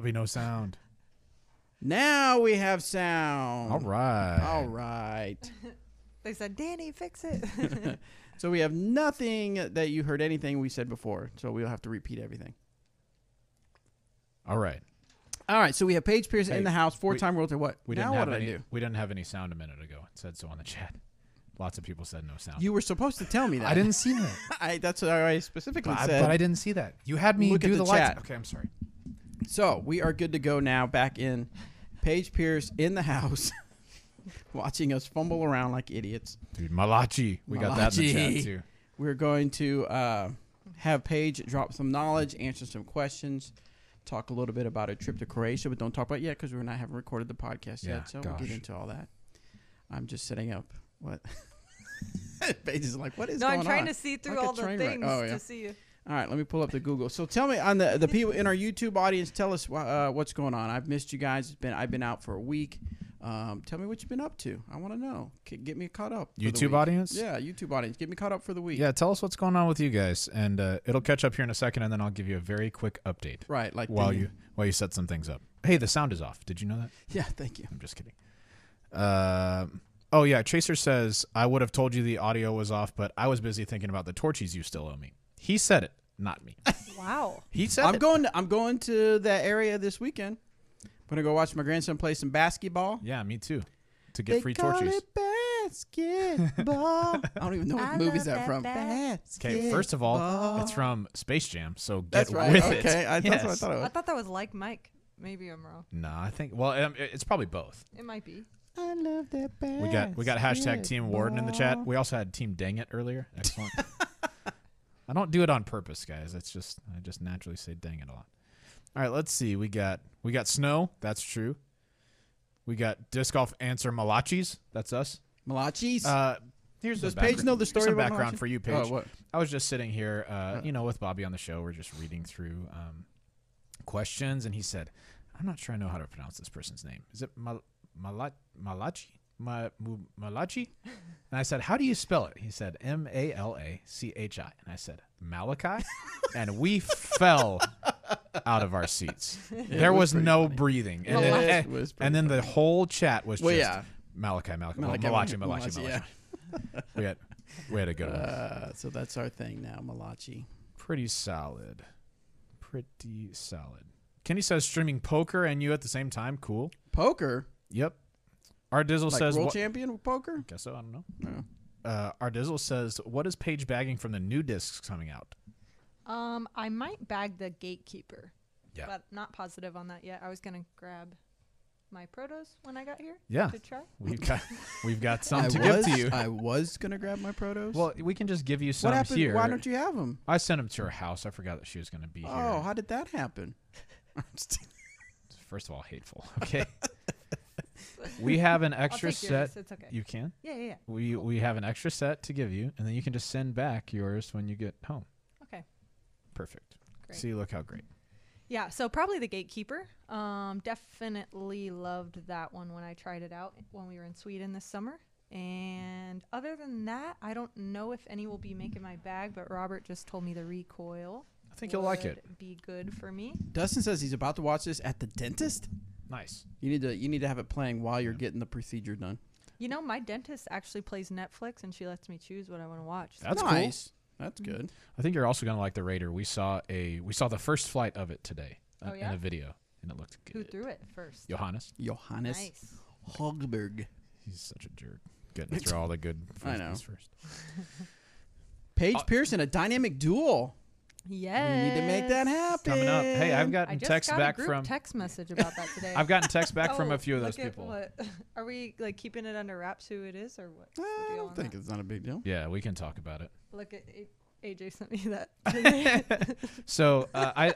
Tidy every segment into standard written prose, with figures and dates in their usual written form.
Bobby, no sound. Now we have sound. All right. All right. They said, Danny, fix it. So we have nothing that you heard anything we said before. So we'll have to repeat everything. All right. All right. So we have Paige Pierce Hey, in the house, four-time world. What? We Now didn't what have did any. I do? We didn't have any sound a minute ago. It said so on the chat. Lots of people said no sound. You were supposed to tell me that. I didn't see that. That's what I specifically said. But I didn't see that. You had me Look at do the the lights. chat. Okay, I'm sorry. So we are good to go now. Back in Paige Pierce in the house, watching us fumble around like idiots. Dude, Malachi. We got that in the Malachi. chat too. We're going to have Paige drop some knowledge, answer some questions, talk a little bit about her trip to Croatia, but don't talk about it yet because haven't recorded the podcast Yeah, yet. So we'll gosh. get into all that. I'm just setting up. What? Paige is like, what is No, going on? I'm trying to see through Like a all the train wreck. things Oh, yeah. to see you. All right, let me pull up the Google. So tell me, on the people in our YouTube audience, tell us what's going on. I've missed you guys. I've been out for a week. Tell me what you've been up to. I want to know. Get me caught up. For the YouTube week. audience? Yeah, YouTube audience. Get me caught up for the week. Yeah, tell us what's going on with you guys, and it'll catch up here in a second, and then I'll give you a very quick update. Right, like while you set some things up. Hey, the sound is off. Did you know that? Yeah, thank you. I'm just kidding. Oh yeah, Chaser says I would have told you the audio was off, but I was busy thinking about the torchies you still owe me. He said it, not me. Wow. He said I'm it. going to that area this weekend. I'm gonna go watch my grandson play some basketball. Yeah, me too. To get free torchies. It basketball. I don't even know what movie is that from. Okay, first of all, it's from Space Jam, so get That's right. with Okay, it. that's what I thought it I was. thought that was like Mike. Maybe I'm wrong. No, I think it's probably both. It might be. I love that basketball. We got hashtag Team Warden in the chat. We also had Team Dang It earlier. Excellent. I don't do it on purpose, guys. I just naturally say dang it a lot. All right, let's see. We got snow. That's true. We got disc golf answer Malachis. That's us. Malachis. Does Paige know the story Some about background Malachi? for you, Paige. Oh, what? I was just sitting here, with Bobby on the show. We're just reading through questions, and he said, "I'm not sure I know how to pronounce this person's name. Is it Malachi? Malachi?" And I said, "How do you spell it?" He said, Malachi. And I said, "Malachi?" And we fell out of our seats. There was no funny. breathing. And It was pretty then, funny. the whole chat was just yeah. Malachi. Malachi, yeah. We had a good one. So that's our thing now, Malachi. Pretty solid. Kenny says streaming poker and you at the same time. Cool. Poker? Yep. Our Dizzle Like says world champion with poker? Guess so. I don't know. No. Our Dizzle says, what is Paige bagging from the new discs coming out? I might bag the Gatekeeper. Yeah. But not positive on that yet. I was gonna grab my protos when I got here. Yeah. To try. We've got some to give to you. I was gonna grab my protos. Well, we can just give you some what happened? here. Why don't you have them? I sent them to her house. I forgot that she was going to be here. Oh, how did that happen? First of all, hateful. Okay. We have an extra I'll take yours. set. It's okay. You can? Yeah. We have an extra set to give you, and then you can just send back yours when you get home. Okay. Perfect. Great. See, look how great. Yeah, so probably the Gatekeeper. Definitely loved that one when I tried it out when we were in Sweden this summer. And other than that, I don't know if any will be making my bag, but Robert just told me the Recoil. I think you'll like it. Would be good for me. Dustin says he's about to watch this at the dentist. Nice. You need to have it playing while you're getting the procedure done. You know, my dentist actually plays Netflix, and she lets me choose what I want to watch. So That's nice. That's good. I think you're also going to like the Raider. We saw the first flight of it today Oh, in yeah? a video, and it looked good. who threw it first? Johannes. Johannes Nice. Hogberg. He's such a jerk. Getting to throw all the good I know. frisbees first. Paige Pierce in a dynamic duel. Yes. We need to make that happen. Coming up. Hey, I've I gotten just text got back a group from. text message about that today. I've gotten text back from Oh, a few of those look at people. what- Are we like keeping it under wraps who it is or what? I don't think it's not a big deal. Yeah, we can talk about it. Look at AJ sent me that. So I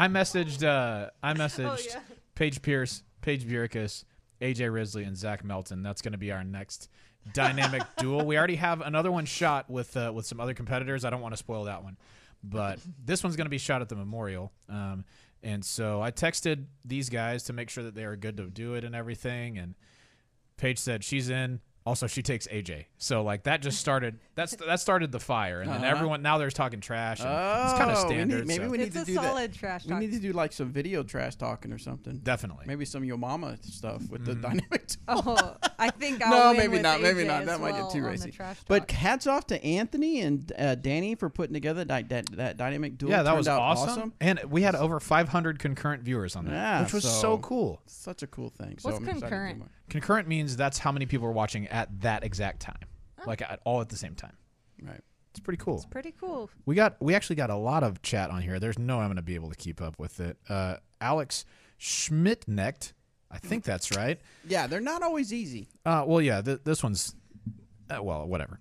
messaged Oh, yeah. Paige Pierce, Paige Burkus, AJ Risley, and Zach Melton. That's going to be our next dynamic duel. We already have another one shot with some other competitors. I don't want to spoil that one, but this one's going to be shot at the Memorial. And so I texted these guys to make sure that they are good to do it and everything. And Paige said she's in. Also, she takes AJ. So like that just started. That started the fire, and then everyone now they're talking trash. And it's kind of standard. Maybe we need to do solid trash We talk. need to do like some video trash talking or something. Definitely. Maybe some Yo Mama stuff with the dynamic. Oh, I think I'll No, win maybe with not. Maybe AJ not. as That might get well too on racy. the trash But talk. hats off to Anthony and Danny for putting together that dynamic duel. Yeah, that Turned was out awesome. And we had over 500 concurrent viewers on that, Yeah, which was so so cool. Such a cool thing. What's so I'm excited to do concurrent? more. Concurrent means that's how many people are watching at that exact time, like all at the same time. Right. It's pretty cool. It's pretty cool. We actually got a lot of chat on here. There's no way I'm going to be able to keep up with it. Alex Schmidtnecht, I think that's right. Yeah, they're not always easy. Well, yeah, this one's well, whatever.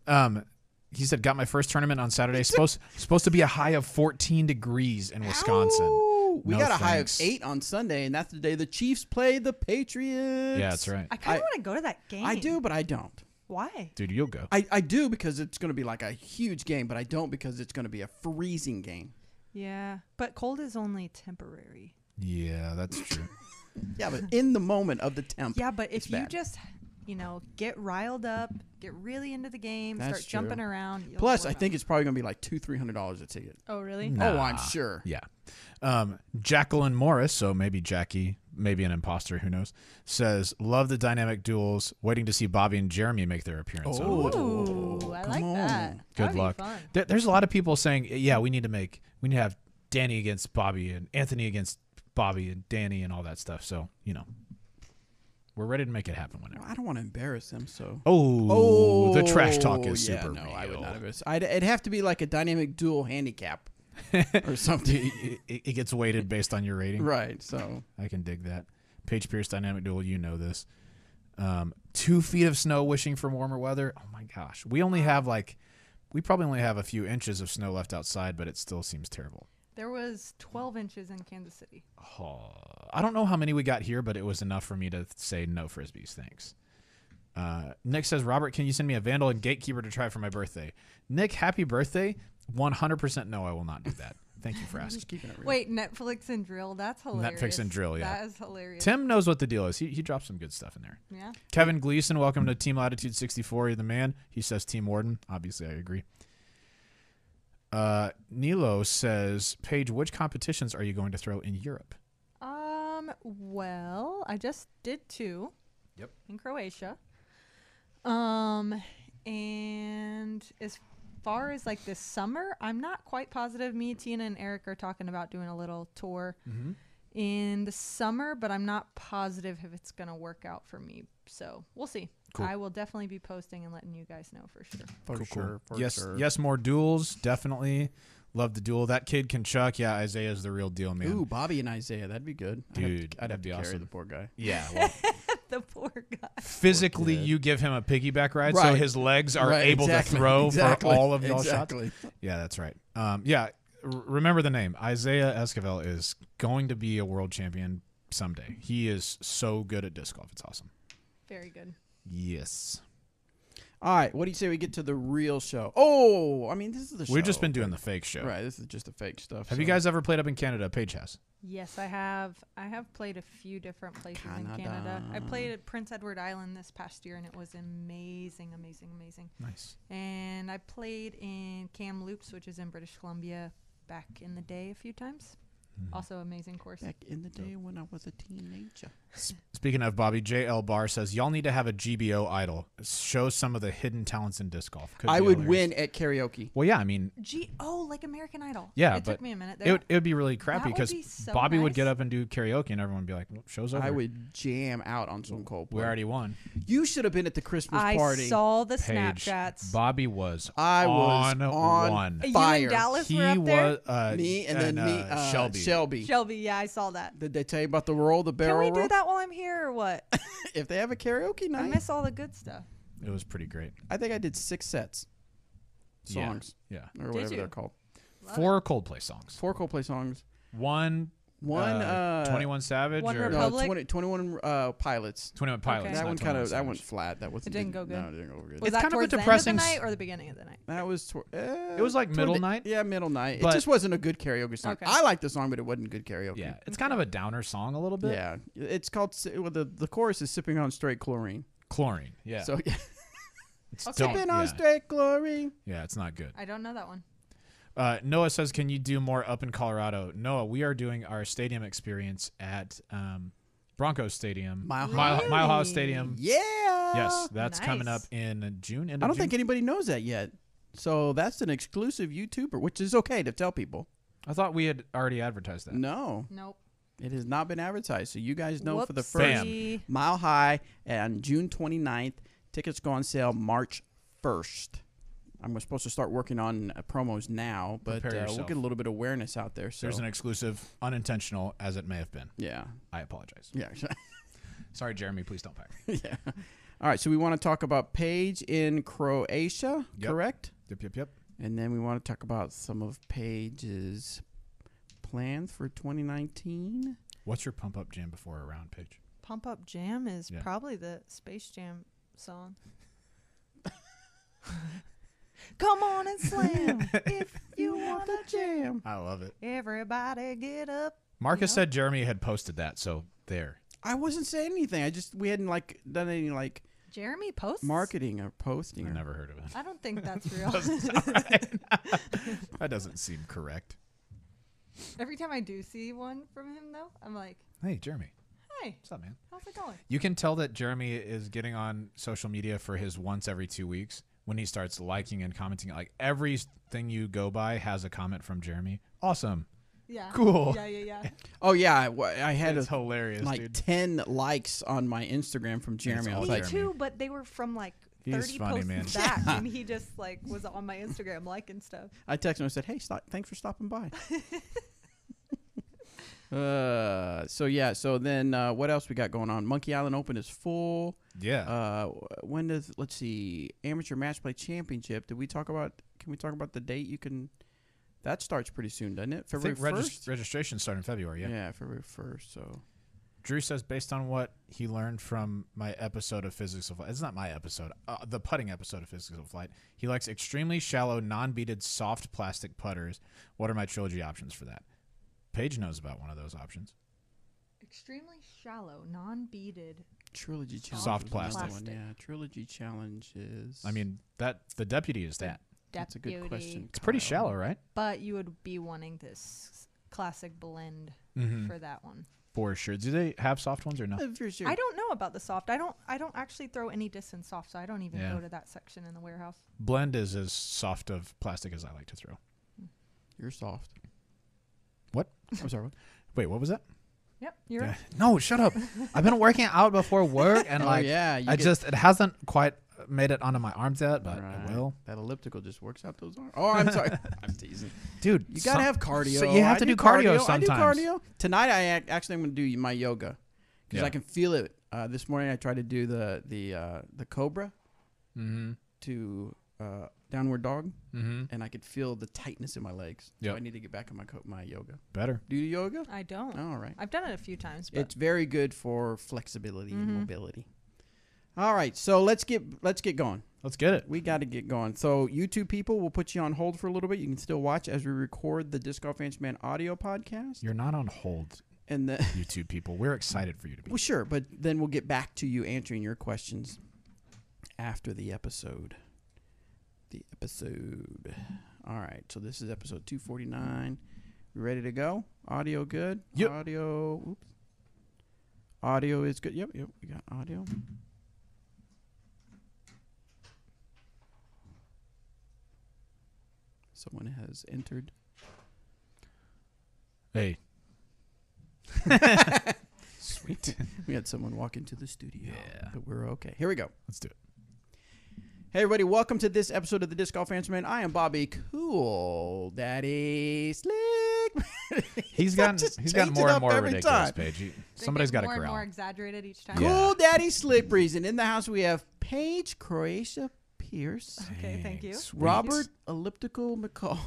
He said, got my first tournament on Saturday. supposed to be a high of 14 degrees in Wisconsin. Ow! We No got a thanks. high of 8 on Sunday, and that's the day the Chiefs play the Patriots. Yeah, that's right. I kind of want to go to that game. I do, but I don't. Why? Dude, you'll go. I do because it's going to be like a huge game, but I don't because it's going to be a freezing game. Yeah, but cold is only temporary. Yeah, that's true. Yeah, but in the moment of the temp. Yeah, but it's if you bad. just, get riled up, get really into the game, That's start jumping true. around. you'll Plus, work I think out. it's probably going to be like $200-300 a ticket. Oh, really? Nah. Oh, I'm sure. Yeah. Jacqueline Morris, so maybe Jackie, maybe an imposter, who knows, says, love the dynamic duels. Waiting to see Bobby and Jeremy make their appearance. Oh. Ooh, I come like on. that. Good That'd be luck. fun. There's a lot of people saying, yeah, we need to have Danny against Bobby and Anthony against Bobby and Danny and all that stuff. So, we're ready to make it happen whenever. I don't want to embarrass them, so. Oh, the trash talk is yeah, super no, real. I would not embarrass. It'd have to be like a dynamic duel handicap or something. It gets weighted based on your rating. Right, so. I can dig that. Paige Pierce dynamic duel, you know this. 2 feet of snow, wishing for warmer weather. Oh my gosh, we probably only have a few inches of snow left outside, but it still seems terrible. There was 12 inches in Kansas City. Oh, I don't know how many we got here, but it was enough for me to say no frisbees. Thanks. Nick says, Robert, can you send me a Vandal and Gatekeeper to try for my birthday? Nick, happy birthday. 100% no, I will not do that. Thank you for asking. Just keeping it real. Wait, Netflix and Drill? That's hilarious. Netflix and Drill, yeah. That is hilarious. Tim knows what the deal is. He dropped some good stuff in there. Yeah. Kevin Gleason, welcome to Team Latitude 64. You're the man. He says Team Warden. Obviously, I agree. Nilo says, Paige, which competitions are you going to throw in Europe? Well, I just did 2. Yep. In Croatia. And as far as like this summer, I'm not quite positive. Me, Tina, and Eric are talking about doing a little tour in the summer, but I'm not positive if it's going to work out for me. So we'll see. Cool. I will definitely be posting and letting you guys know for sure. For sure. For yes, sure. yes, more duels. Definitely love the duel. That kid can chuck. Yeah, Isaiah's the real deal, man. Ooh, Bobby and Isaiah. That'd be good. Dude, I'd have that'd be to carry awesome. the poor guy. Yeah. Well, The poor guy. physically, Poor kid. you give him a piggyback ride, so Right. his legs are Right, able exactly, to throw exactly, for all of y'all exactly. shots. Yeah, that's right. Remember the name. Isaiah Esquivel is going to be a world champion someday. He is so good at disc golf. It's awesome. Very good. Yes. All right, what do you say we get to the real show? Oh, I mean, this is the show. We've just been doing the fake show. Right, this is just the fake stuff. Have you guys ever played up in Canada? Paige has. Yes, I have. I have played a few different places in Canada. I played at Prince Edward Island this past year, and it was amazing, amazing, amazing. Nice. And I played in Kamloops, which is in British Columbia, back in the day a few times. Also amazing course. Back in the day when I was a teenager. Speaking of Bobby, JL Barr says, y'all need to have a GBO idol. Show some of the hidden talents in disc golf. Could I be would hilarious. win at karaoke. Well, yeah, I mean, Like American Idol. Yeah, it but took me a minute. it would be really crappy would because be so Bobby would nice. get up and do karaoke and everyone would be like, well, show's over. I would jam out on some Coldplay. We already won. You should have been at the Christmas I party. saw the Paige, Snapchats. Bobby was I was on on one. fire. You and Dallas He were up there? was Me and then me, Shelby. Shelby, yeah, I saw that. Did they tell you about the roll, the Can barrel we do roll? that while I'm here or what? If they have a karaoke I night, miss all the good stuff. It was pretty great. I think I did 6 sets. Songs. Yeah. Or whatever you? they're called. Love 4 Coldplay songs. 4 Coldplay songs. One 21 Savage One or Republic? 21 Pilots. 21 Pilots. Okay. That not one 21 that Savage. went flat. That wasn't. It didn't go good? No, it didn't go good. Was It's that kind of a towards depressing the end of the night or the beginning of the night? That was. It was like toward middle the- night. Yeah, middle night. But- It just wasn't a good karaoke song. Okay. I liked the song, but it wasn't good karaoke. Yeah, it's kind of a downer song a little bit. Yeah, it's called. Well, the chorus is sipping on straight chlorine. Chlorine. Yeah. So yeah. It's Okay. Sipping on straight glory. Yeah, it's not good. I don't know that one. Noah says, can you do more up in Colorado? Noah, we are doing our stadium experience at Broncos Stadium. Mile Mile House Stadium. Yeah. Yes, that's coming up Nice. in June. I don't think anybody knows that yet. So that's an exclusive YouTuber, which is okay to tell people. I thought we had already advertised that. No, Nope. it has not been advertised. So you guys know for the Whoopsie. first Bam. Mile High on June 29th. Tickets go on sale March 1st. I'm supposed to start working on promos now, but Prepare we'll yourself. get a little bit of awareness out there. So There's an exclusive, unintentional, as it may have been. yeah, I apologize. yeah, Sorry, Jeremy. Please don't fire me. yeah. All right, so we want to talk about Paige in Croatia, Yep. correct? Yep. And then we want to talk about some of Paige's plans for 2019. What's your pump up jam before a round, Paige? Pump Up Jam is Yeah. probably the Space Jam song. Come on and slam if you want to jam. I love it. Everybody get up. Marcus Yeah. said Jeremy had posted that, so there. I wasn't saying anything. We hadn't done any Jeremy posts. marketing or posting. I or- never heard of it. I don't think that's real. That doesn't seem correct. Every time I do see one from him, though, I'm like, Hey, Jeremy. hey, What's up, man? how's it going? You can tell that Jeremy is getting on social media for his once every 2 weeks when he starts liking and commenting. Like everything you go by has a comment from Jeremy. Awesome. Yeah. Cool. Yeah. Oh yeah, I had It's hilarious, like dude. 10 likes on my Instagram from Jeremy. I all was Me like, Jeremy. too, but they were from like He's 30 funny, posts man. back, and he just like was on my Instagram liking stuff. I texted him and said, "Hey, thanks for stopping by." So then what else we got going on? Monkey Island Open is full. Yeah. When does let's see, Amateur Match Play Championship? Can we talk about the date? That starts pretty soon, doesn't it? I February think 1st. registration started in February, yeah. Yeah, February 1st. So Drew says, based on what he learned from my episode of Physics of Flight, it's not my episode, the putting episode of Physics of Flight, he likes extremely shallow, non-beaded, soft plastic putters. What are my trilogy options for that? Paige knows about one of those options. Extremely shallow, non-beaded. Trilogy Challenge. Soft was another plastic. one. Yeah, Trilogy Challenge is. I mean, that the deputy is that. that's a good Deputy. question. It's pretty Kyle. shallow, right? But you would be wanting this classic blend Mm-hmm. for that one. For sure. Do they have soft ones or no? If you're sure. I don't know about the soft. I don't actually throw any disc in soft, so I don't even Yeah. go to that section in the warehouse. Blend is as soft of plastic as I like to throw. You're soft. What? I'm sorry. What? Wait, what was that? Yep, you're right. No, shut up. I've been working out before work, and Oh, yeah, you get- it hasn't quite made it onto my arms yet, but Right. it will. That elliptical just works out those arms. Oh, I'm sorry. I'm teasing. Dude, You gotta have cardio. So you have I to do cardio sometimes. I do cardio. Tonight, actually I'm gonna do my yoga because Yeah. I can feel it. This morning I tried to do the Cobra Mm-hmm. to downward dog, Mm-hmm. and I could feel the tightness in my legs. Yep. So I need to get back on my yoga. Better. Do you do yoga? I don't. All right. I've done it a few times, but It's very good for flexibility and Mhm. mobility. All right, so let's get going. Let's get it. We got to get going. So YouTube people, we'll put you on hold for a little bit. You can still watch as we record the Disc Golf Answer Man audio podcast. You're not on hold, And the YouTube people. We're excited for you to be. well, sure, but then we'll get back to you answering your questions after the episode. All right, so this is episode 249. We ready to go? Audio good? Yep. Audio is good. Yep, we got audio. Someone has entered. Hey. Sweet. We had someone walk into the studio. Yeah. But we're okay. Here we go. Let's do it. Hey, everybody. Welcome to this episode of the Disc Golf Answer Man. I am Bobby Cool Daddy Slick. He's gotten more and more ridiculous, Paige. Somebody's got to more and more corral. exaggerated each time. Yeah. Cool Daddy Slick Breeze. And in the house, we have Paige Croatia Pierce, Okay, thank you. Sweet. Robert Elliptical McCall.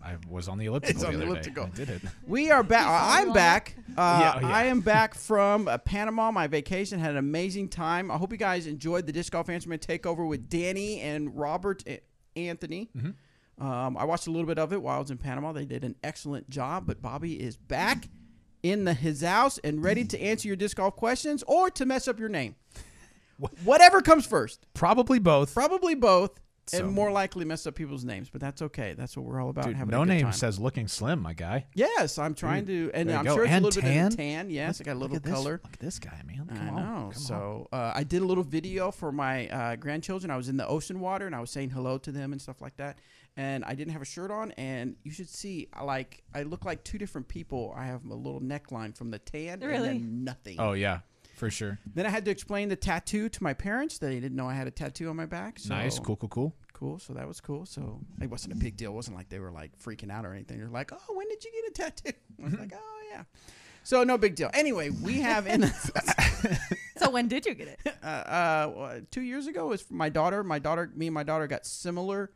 I was on the elliptical. It's on the the other elliptical. Day. I did it. We are back. You saw me I'm on back. Yeah. I am back from Panama. My vacation had an amazing time. I hope you guys enjoyed the Disc Golf Answer Man takeover with Danny and Robert Anthony. Mhm. I watched a little bit of it while I was in Panama. They did an excellent job. But Bobby is back in his house and ready to answer your disc golf questions or to mess up your name. Whatever comes first. Probably both. Probably both. So- And more likely mess up people's names, but that's okay. That's what we're all about. Dude, having no a good name time. says looking slim, my guy. Yes, I'm trying to, and there you I'm go. sure it's And a little bit tan? of tan. Yes, I got a little Look at color. Look at this guy, man. I Come on. know. Come on. So I did a little video for my grandchildren. I was in the ocean water and I was saying hello to them and stuff like that. And I didn't have a shirt on, and you should see, I look like two different people. I have a little neckline from the tan Really? and then nothing. Oh, yeah, for sure. Then I had to explain the tattoo to my parents. They didn't know I had a tattoo on my back. So Nice. Cool. Cool. So that was cool. So it wasn't a big deal. It wasn't like they were like freaking out or anything. They're like, "Oh, when did you get a tattoo?" I was like, "Oh, yeah." So no big deal. Anyway, we have in So when did you get it? 2 years ago. It was for my daughter. Me and my daughter got similar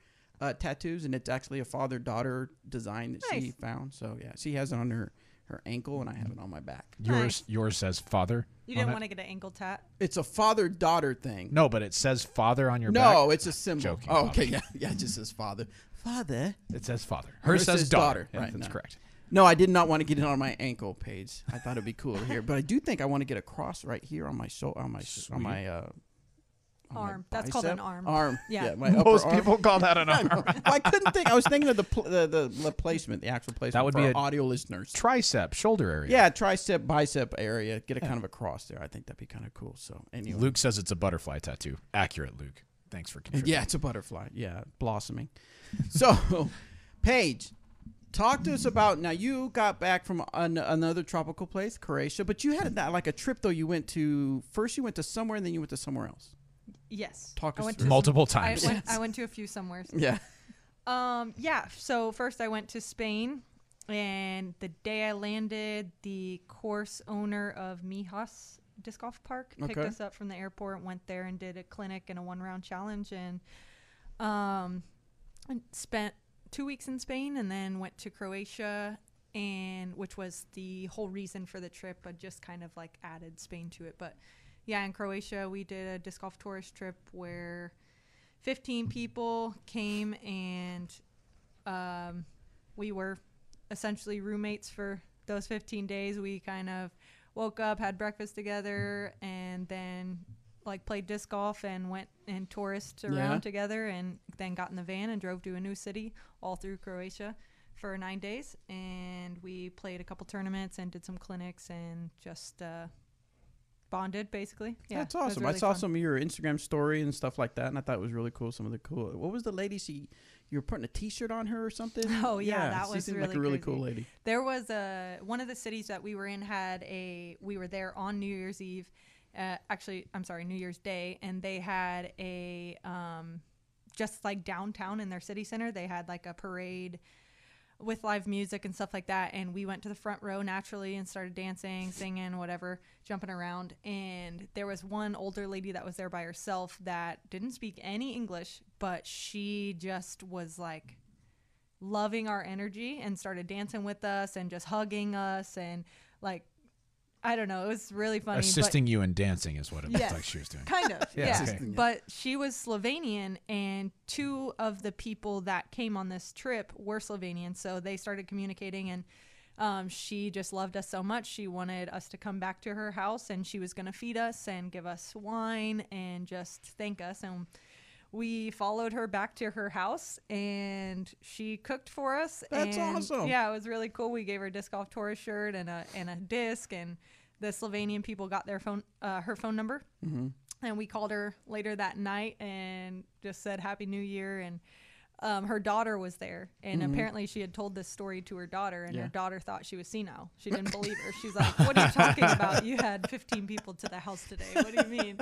tattoos, and it's actually a father-daughter design that she Nice. found. So yeah, she has it on her ankle, and I have it on my back. Yours says father. You on didn't it? want to get an ankle tat? It's a father-daughter thing. No, but it says father on your back. No, it's a symbol. Joking, Oh, Bobby. okay, yeah, it just says father. Father. It says father. Hers Hers says daughter. Yeah, Right, that's no. correct. No, I did not want to get it on my ankle, Paige. I thought it'd be cooler here, but I do think I want to get a cross right here on my Arm. That's called an bicep. arm. Arm. Yeah. My upper Most arm. people call that an arm. Well, I couldn't think. I was thinking of the placement, the actual placement. That would for be our a audio listeners. Tricep, shoulder area. Yeah, tricep, bicep area. Get a kind of a cross there. I think that'd be kind of cool. So anyway, Luke says it's a butterfly tattoo. Accurate, Luke. Thanks for contributing. yeah, it's a butterfly. Yeah, blossoming. So, Paige, talk to us about. Now you got back from another tropical place, Croatia, but you had like a trip though. You went to somewhere and then you went to somewhere else. Yes. Talk I us went through. to Multiple some- times. I went to a few somewheres. Yeah. Yeah. So first I went to Spain, and the day I landed, the course owner of Mijas Disc Golf Park picked Okay. us up from the airport, went there and did a clinic and a 1-round challenge, and spent 2 weeks in Spain, and then went to Croatia, and which was the whole reason for the trip. I just kind of like added Spain to it, but yeah, in Croatia we did a disc golf tourist trip where 15 people came, and we were essentially roommates for those 15 days. We kind of woke up, had breakfast together, and then like played disc golf and went and touristed around together, and then got in the van and drove to a new city all through Croatia for 9 days. And we played a couple tournaments and did some clinics and just bonded basically. Yeah, That's it was awesome. really I saw fun. some of your Instagram story and stuff like that, and I thought it was really cool. Some of the cool. What was the lady? You were putting a T-shirt on her or something? Oh, yeah, that she was seemed really like a really crazy. cool lady. There was one of the cities that we were in we were there on New Year's Eve. New Year's Day, and they had a just like downtown in their city center, they had like a parade with live music and stuff like that, and we went to the front row naturally and started dancing, singing, whatever, jumping around. And there was one older lady that was there by herself that didn't speak any English, but she just was like loving our energy and started dancing with us and just hugging us, and like, I don't know, it was really funny. Assisting you in dancing is what it looked Yes. like she was doing. Kind of, Yeah, yeah. okay. Yeah. But she was Slovenian, and 2 of the people that came on this trip were Slovenian, so they started communicating, and she just loved us so much. She wanted us to come back to her house, and she was going to feed us and give us wine and just thank us. And we followed her back to her house, and she cooked for us. That's and awesome. Yeah, it was really cool. We gave her a disc golf tourist shirt and a disc, and the Slovenian people got her phone number, and we called her later that night and just said Happy New Year. And her daughter was there, and apparently she had told this story to her daughter, and her daughter thought she was senile. She didn't believe her. She's like, "What are you talking about? You had 15 people to the house today. What do you mean?"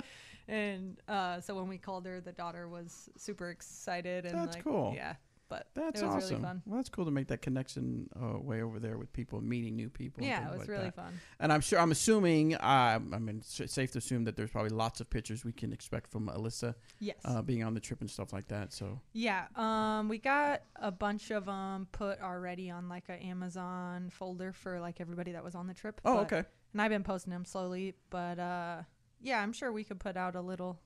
And so when we called her, the daughter was super excited, and That's like, cool. yeah. But That's it was awesome. really fun. Well, that's cool to make that connection way over there with people, meeting new people. and Yeah, things it was like really that. fun. And I'm assuming, it's safe to assume that there's probably lots of pictures we can expect from Alyssa Yes. being on the trip and stuff like that. So Yeah, we got a bunch of them put already on like an Amazon folder for like everybody that was on the trip. Oh, but- okay. And I've been posting them slowly, but yeah, I'm sure we could put out a little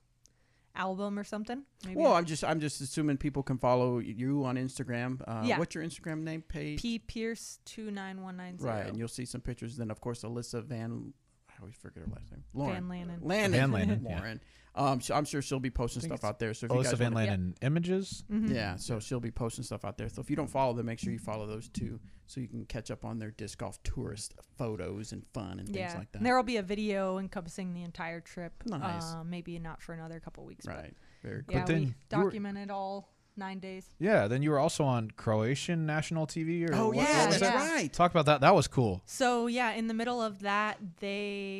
album or something. Maybe Well, I'm just assuming people can follow you on Instagram. Yeah. What's your Instagram name? Paige. P Pierce 29190. Right, and you'll see some pictures. Then of course Alyssa Van. I always forget her last name. Lauren. Van Lanen. Van Lanen, yeah. Lauren. I'm sure she'll be posting stuff out there. So if you Alyssa guys Van wanna- Lanen images. yeah, so she'll be posting stuff out there. So if you don't follow them, make sure you follow those two, so you can catch up on their disc golf tourist photos and fun and things like that. There will be a video encompassing the entire trip. Nice. Maybe not for another couple weeks. Right. Very cool. Yeah, But then we you were- documented all 9 days. Yeah, then you were also on Croatian national TV. Or Oh what yeah, was that's that? right. Talk about that. That was cool. So yeah, in the middle of that,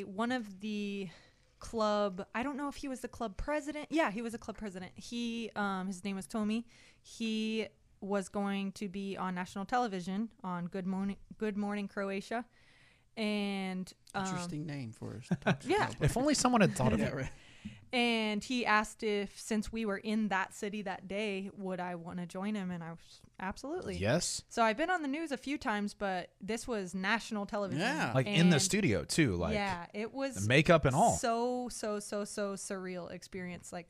one of the club, I don't know if he was the club president. Yeah, he was a club president. He his name was Tommy. He was going to be on national television on Good Morning Croatia. And Interesting name for us. yeah. If only someone had thought of Yeah, it. right. And he asked if, since we were in that city that day, would I want to join him? And I was absolutely. Yes. So I've been on the news a few times, but this was national television. Yeah. Like in the And studio too. Like yeah, it was the makeup and all. so surreal experience. Like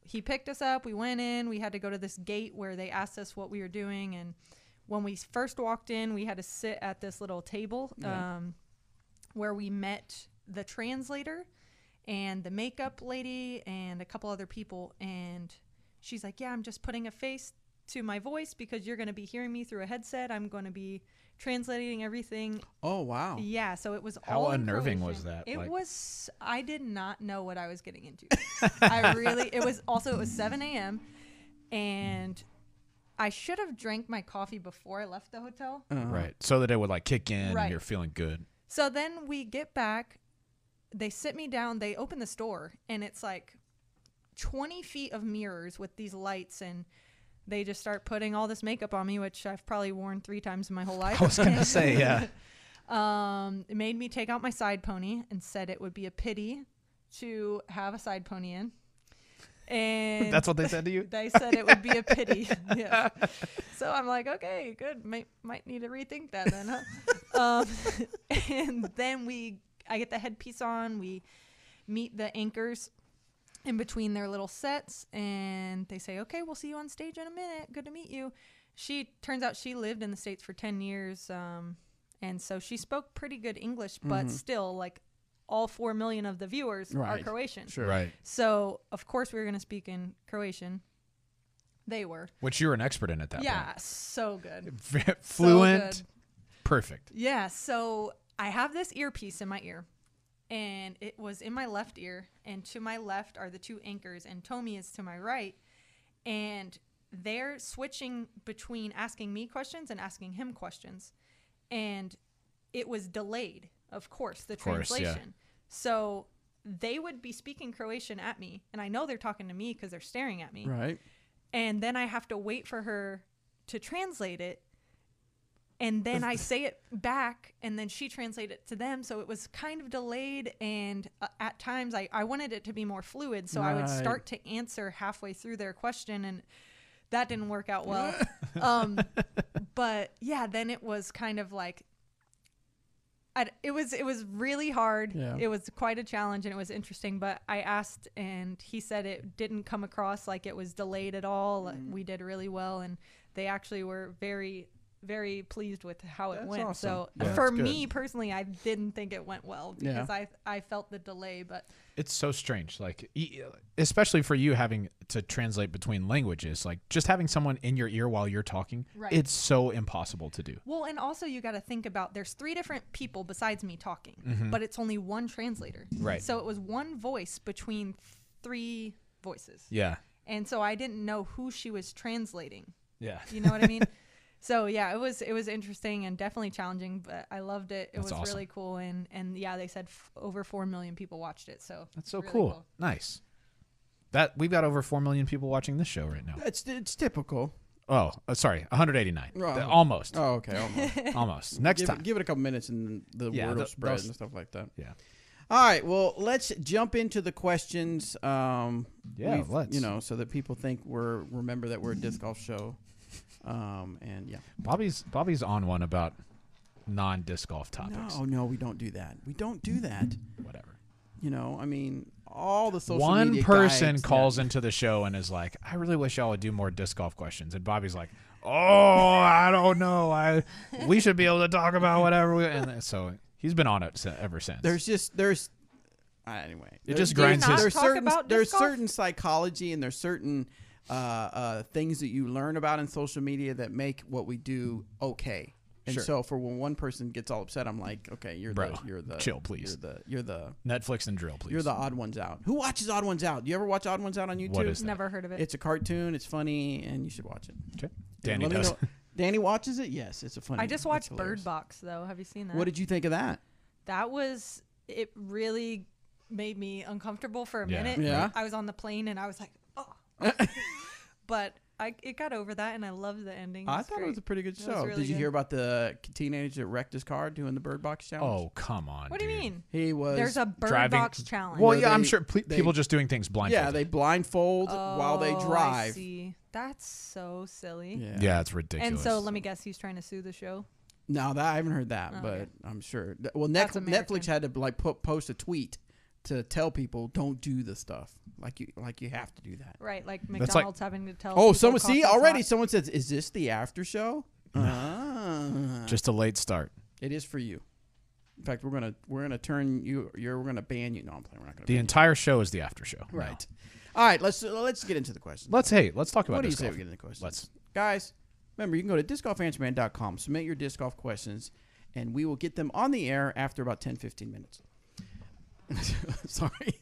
he picked us up, we went in, we had to go to this gate where they asked us what we were doing, and when we first walked in, we had to sit at this little table where we met the translator and the makeup lady and a couple other people, and she's like, yeah, I'm just putting a face to my voice because you're going to be hearing me through a headset. I'm going to be translating everything. Oh wow. Yeah, so it was How all in unnerving was Croatian. that? It Like- was, I did not know what I was getting into. it was 7 a.m. and I should have drank my coffee before I left the hotel. Right. So that it would like kick in Right. and you're feeling good. So then we get back, they sit me down, they open the store, and it's like 20 feet of mirrors with these lights, and they just start putting all this makeup on me, which I've probably worn 3 times in my whole life. I was gonna say, yeah. It made me take out my side pony and said it would be a pity to have a side pony in. And That's what they said to you? they said it would be a pity. Yeah. So I'm like, okay, good. Might need to rethink that then, huh? And then I get the headpiece on. We meet the anchors in between their little sets, and they say, okay, we'll see you on stage in a minute. Good to meet you. Turns out she lived in the States for 10 years. And so she spoke pretty good English, but still, like, all 4 million of the viewers are Croatian. Sure. Right. So, of course, we were going to speak in Croatian. They were. Which you were an expert in at that Yeah, so good. point. Fluent. So good. Perfect. Yeah, so I have this earpiece in my ear, and it was in my left ear, and to my left are the 2 anchors, and Tommy is to my right, and they're switching between asking me questions and asking him questions, and it was delayed, of course, the translation. Yeah. So they would be speaking Croatian at me, and I know they're talking to me because they're staring at me. Right. And then I have to wait for her to translate it. And then I say it back, and then she translated it to them. So it was kind of delayed. And at times I wanted it to be more fluid. So I would Right. start to answer halfway through their question, and that didn't work out well. But yeah, then it was kind of like, it was really hard. Yeah. It was quite a challenge, and it was interesting. But I asked, and he said it didn't come across like it was delayed at all. Like, we did really well, and they actually were very, very pleased with how it That's went. awesome. So Yeah, for that's me personally, I didn't think it went well because I felt the delay. But It's so strange. Like, especially for you having to translate between languages, like just having someone in your ear while you're talking, Right. it's so impossible to do. well, and also you got to think about there's 3 different people besides me talking, but it's only one translator. Right. So it was one voice between 3 voices. Yeah. And so I didn't know who she was translating. Yeah. You know what I mean? So yeah, it was interesting and definitely challenging, but I loved it. It That's was awesome. really cool, and yeah, they said over 4 million people watched it. So That's so really cool. Nice. That we've got over 4 million people watching this show right now. It's typical. Oh, sorry, 189. Oh. Almost. Oh, okay. Almost. Almost. Next give time. Give it a couple minutes, and the Yeah, word will th- spread those- and stuff like that. Yeah. All right. Well, let's jump into the questions. Yeah, let's. You know, so that people think remember that we're a disc golf show. And yeah. Bobby's on one about non-disc golf topics. No, we don't do that. We don't do that. Whatever. You know, I mean, all the social One media person guides calls that- into the show and is like, I really wish y'all would do more disc golf questions. And Bobby's like, oh, I don't know. We should be able to talk about whatever. And so He's been on it ever since. Anyway. It just grinds his. There's certain psychology and there's certain things that you learn about in social media that make what we do okay. And Sure. so for when one person gets all upset, I'm like, okay, you're the chill, please. You're the Netflix and drill, please. You're the odd ones out. Who watches Odd Ones Out? Do you ever watch Odd Ones Out on YouTube? What is that? Never heard of it. It's a cartoon. It's funny, and you should watch it. Okay. Danny does. Danny watches it. Yes, it's a funny. I just watched Bird Box though. Have you seen that? What did you think of that? It really made me uncomfortable for a Yeah. minute. Yeah. I was on the plane and I was like, oh. But it got over that, and I loved the ending. I thought it was a pretty good show. really Did you good. hear about the teenager that wrecked his car doing the Bird Box challenge? Oh, come on. What do you dude. mean? He was. There's a Bird driving- Box challenge. Well, Where yeah, I'm they- sure people just doing things blindfolded. Yeah, they blindfold while they Oh, I drive. see. That's so silly. Yeah. It's ridiculous. And so let me guess, he's trying to sue the show. No, I haven't heard that, Oh, but okay. I'm sure. Well, That's Netflix American. had to like post a tweet to tell people don't do the stuff. Like you have to do that. Right, like That's like- McDonald's having to tell. Oh, people someone see coffee's already. hot. Someone says, "Is this the after show?" just a late start. It is for you. In fact, we're gonna turn you. We're gonna ban you. No, I'm playing. We're not gonna. The ban entire show is the after show. you. Right. All right. Let's get into the questions. Let's talk about What do you disc say golf. we get into questions? Let's. Guys, remember you can go to discgolfanswerman.com, submit your disc golf questions, and we will get them on the air after about 10-15 minutes. Sorry.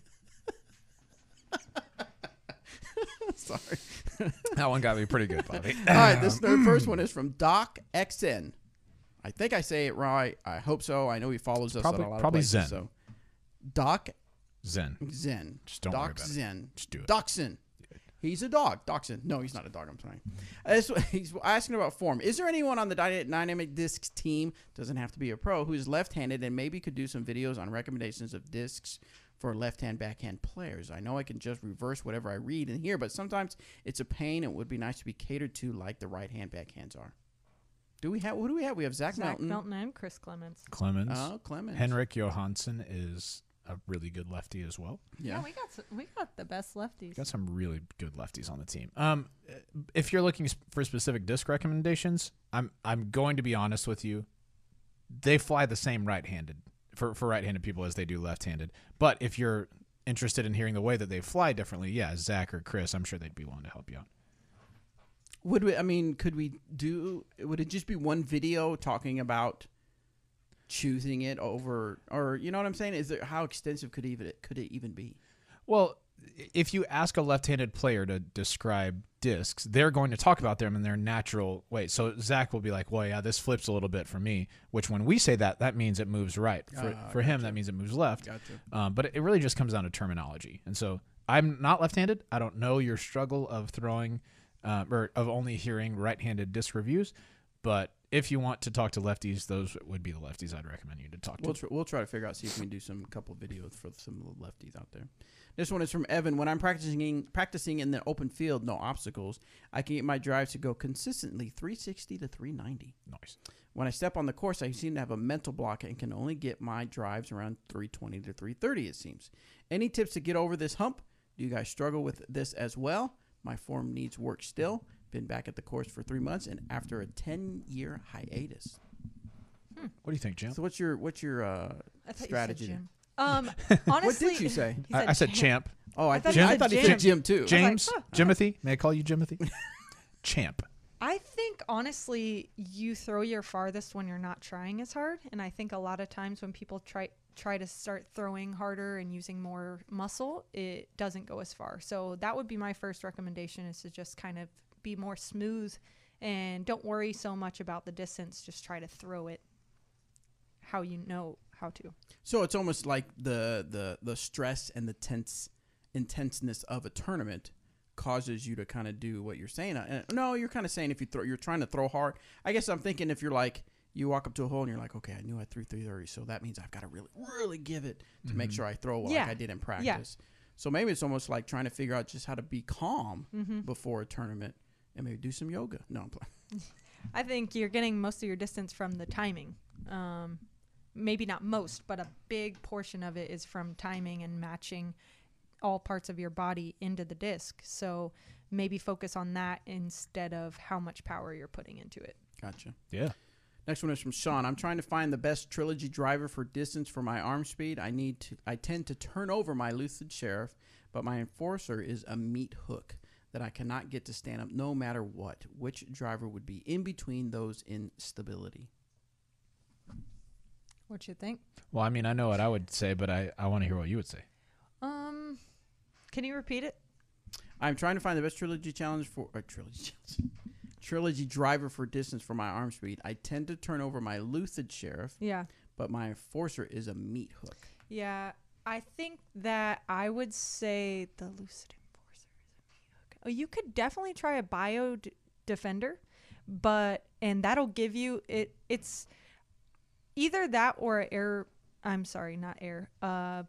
Sorry. That one got me pretty good, Bobby. All right, the first one is from Doc XN. I think I say it right. I hope so. I know he follows us on a lot of probably places. Zen. So, Doc Zen. Zen. Just don't worry Doc about it. Zen. Just do it. Dachshund. He's a dog. Dachshund. No, he's not a dog. I'm sorry. He's asking about form. Is there anyone on the Dynamic Discs team, doesn't have to be a pro, who's left-handed and maybe could do some videos on recommendations of discs for left-hand, backhand players? I know I can just reverse whatever I read in here, but sometimes it's a pain. It would be nice to be catered to like the right-hand backhands are. Who do we have? We have Zach Melton. and Chris Clements. Clemens. Oh, Clemens. Henrik Johansson is a really good lefty as well. Yeah. We got the best lefties. Got some really good lefties on the team. If you're looking for specific disc recommendations, I'm going to be honest with you. They fly the same right-handed for right-handed people as they do left-handed. But if you're interested in hearing the way that they fly differently, yeah, Zach or Chris, I'm sure they'd be willing to help you out. Would it just be one video talking about choosing it over, or you know what I'm saying? How extensive could it even be? Well, if you ask a left-handed player to describe discs, they're going to talk about them in their natural way. So Zach will be like, well, yeah, this flips a little bit for me, which when we say that means it moves right. For him, that means it moves left. Gotcha. But it really just comes down to terminology. And so I'm not left-handed. I don't know your struggle of throwing or of only hearing right-handed disc reviews. But if you want to talk to lefties, those would be the lefties I'd recommend you to talk to. We'll try to figure out, see if we can do some couple videos for some of the lefties out there. This one is from Evan. When I'm practicing in the open field, no obstacles, I can get my drives to go consistently 360 to 390. Nice. When I step on the course, I seem to have a mental block and can only get my drives around 320 to 330, it seems. Any tips to get over this hump? Do you guys struggle with this as well? My form needs work still. Been back at the course for 3 months and after a 10-year hiatus. What do you think, Jim? So what's your I thought you said strategy? Jim. Honestly, What did you say? he I said champ. Oh, I thought thought you he said said Jim too. James? huh. Jimothy? May I call you Jimothy? Champ. I think honestly, you throw your farthest when you're not trying as hard, and I think a lot of times when people try to start throwing harder and using more muscle, it doesn't go as far. So that would be my first recommendation, is to just kind of be more smooth and don't worry so much about the distance. Just try to throw it how you know how to. So it's almost like the stress and the intenseness of a tournament causes you to kind of do what you're saying. No, you're kind of saying if you're trying to throw hard. I guess I'm thinking if you're like, you walk up to a hole and you're like, okay, I knew I threw 330, so that means I've got to really, really give it to make sure I throw like I did in practice. Yeah. So maybe it's almost like trying to figure out just how to be calm before a tournament and maybe do some yoga. No, I'm playing. I think you're getting most of your distance from the timing. Maybe not most, but a big portion of it is from timing and matching all parts of your body into the disc. So maybe focus on that instead of how much power you're putting into it. Gotcha. Yeah. Next one is from Sean. I'm trying to find the best trilogy driver for distance for my arm speed. I tend to turn over my lucid sheriff, but my enforcer is a meat hook that I cannot get to stand up no matter what. Which driver would be in between those in stability? What you think? Well, I mean, I know what I would say, but I want to hear what you would say. Can you repeat it? I'm trying to find the best trilogy driver for distance for my arm speed. I tend to turn over my lucid sheriff, Yeah. but my enforcer is a meat hook. Yeah. I think that I would say the lucid enforcer is a meat hook. Oh, you could definitely try a bio defender, and that'll give you it's either that or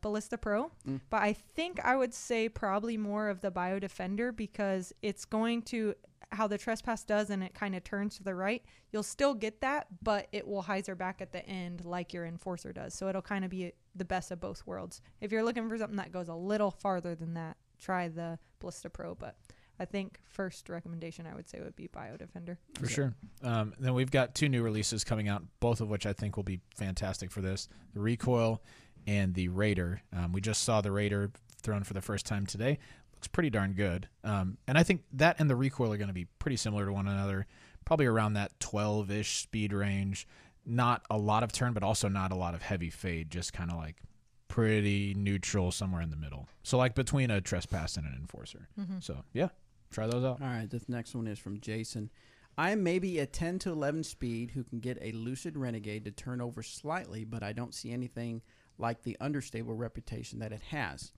Ballista Pro. But I think I would say probably more of the bio defender because it's going to, how the trespass does and it kind of turns to the right, you'll still get that, but it will hyzer back at the end like your enforcer does. So it'll kind of be the best of both worlds. If you're looking for something that goes a little farther than that, try the Ballista Pro. But I think first recommendation I would say would be Bio Defender. For sure. Then we've got 2 new releases coming out, both of which I think will be fantastic for this. The Recoil and the Raider. We just saw the Raider thrown for the first time today. Looks pretty darn good. And I think that and the Recoil are going to be pretty similar to one another, probably around that 12-ish speed range. Not a lot of turn, but also not a lot of heavy fade, just kind of like pretty neutral somewhere in the middle. So like between a trespass and an enforcer. So, yeah. Try those out. All right, this next one is from Jason. I am maybe a 10 to 11 speed who can get a Lucid Renegade to turn over slightly, but I don't see anything like the understable reputation that it has.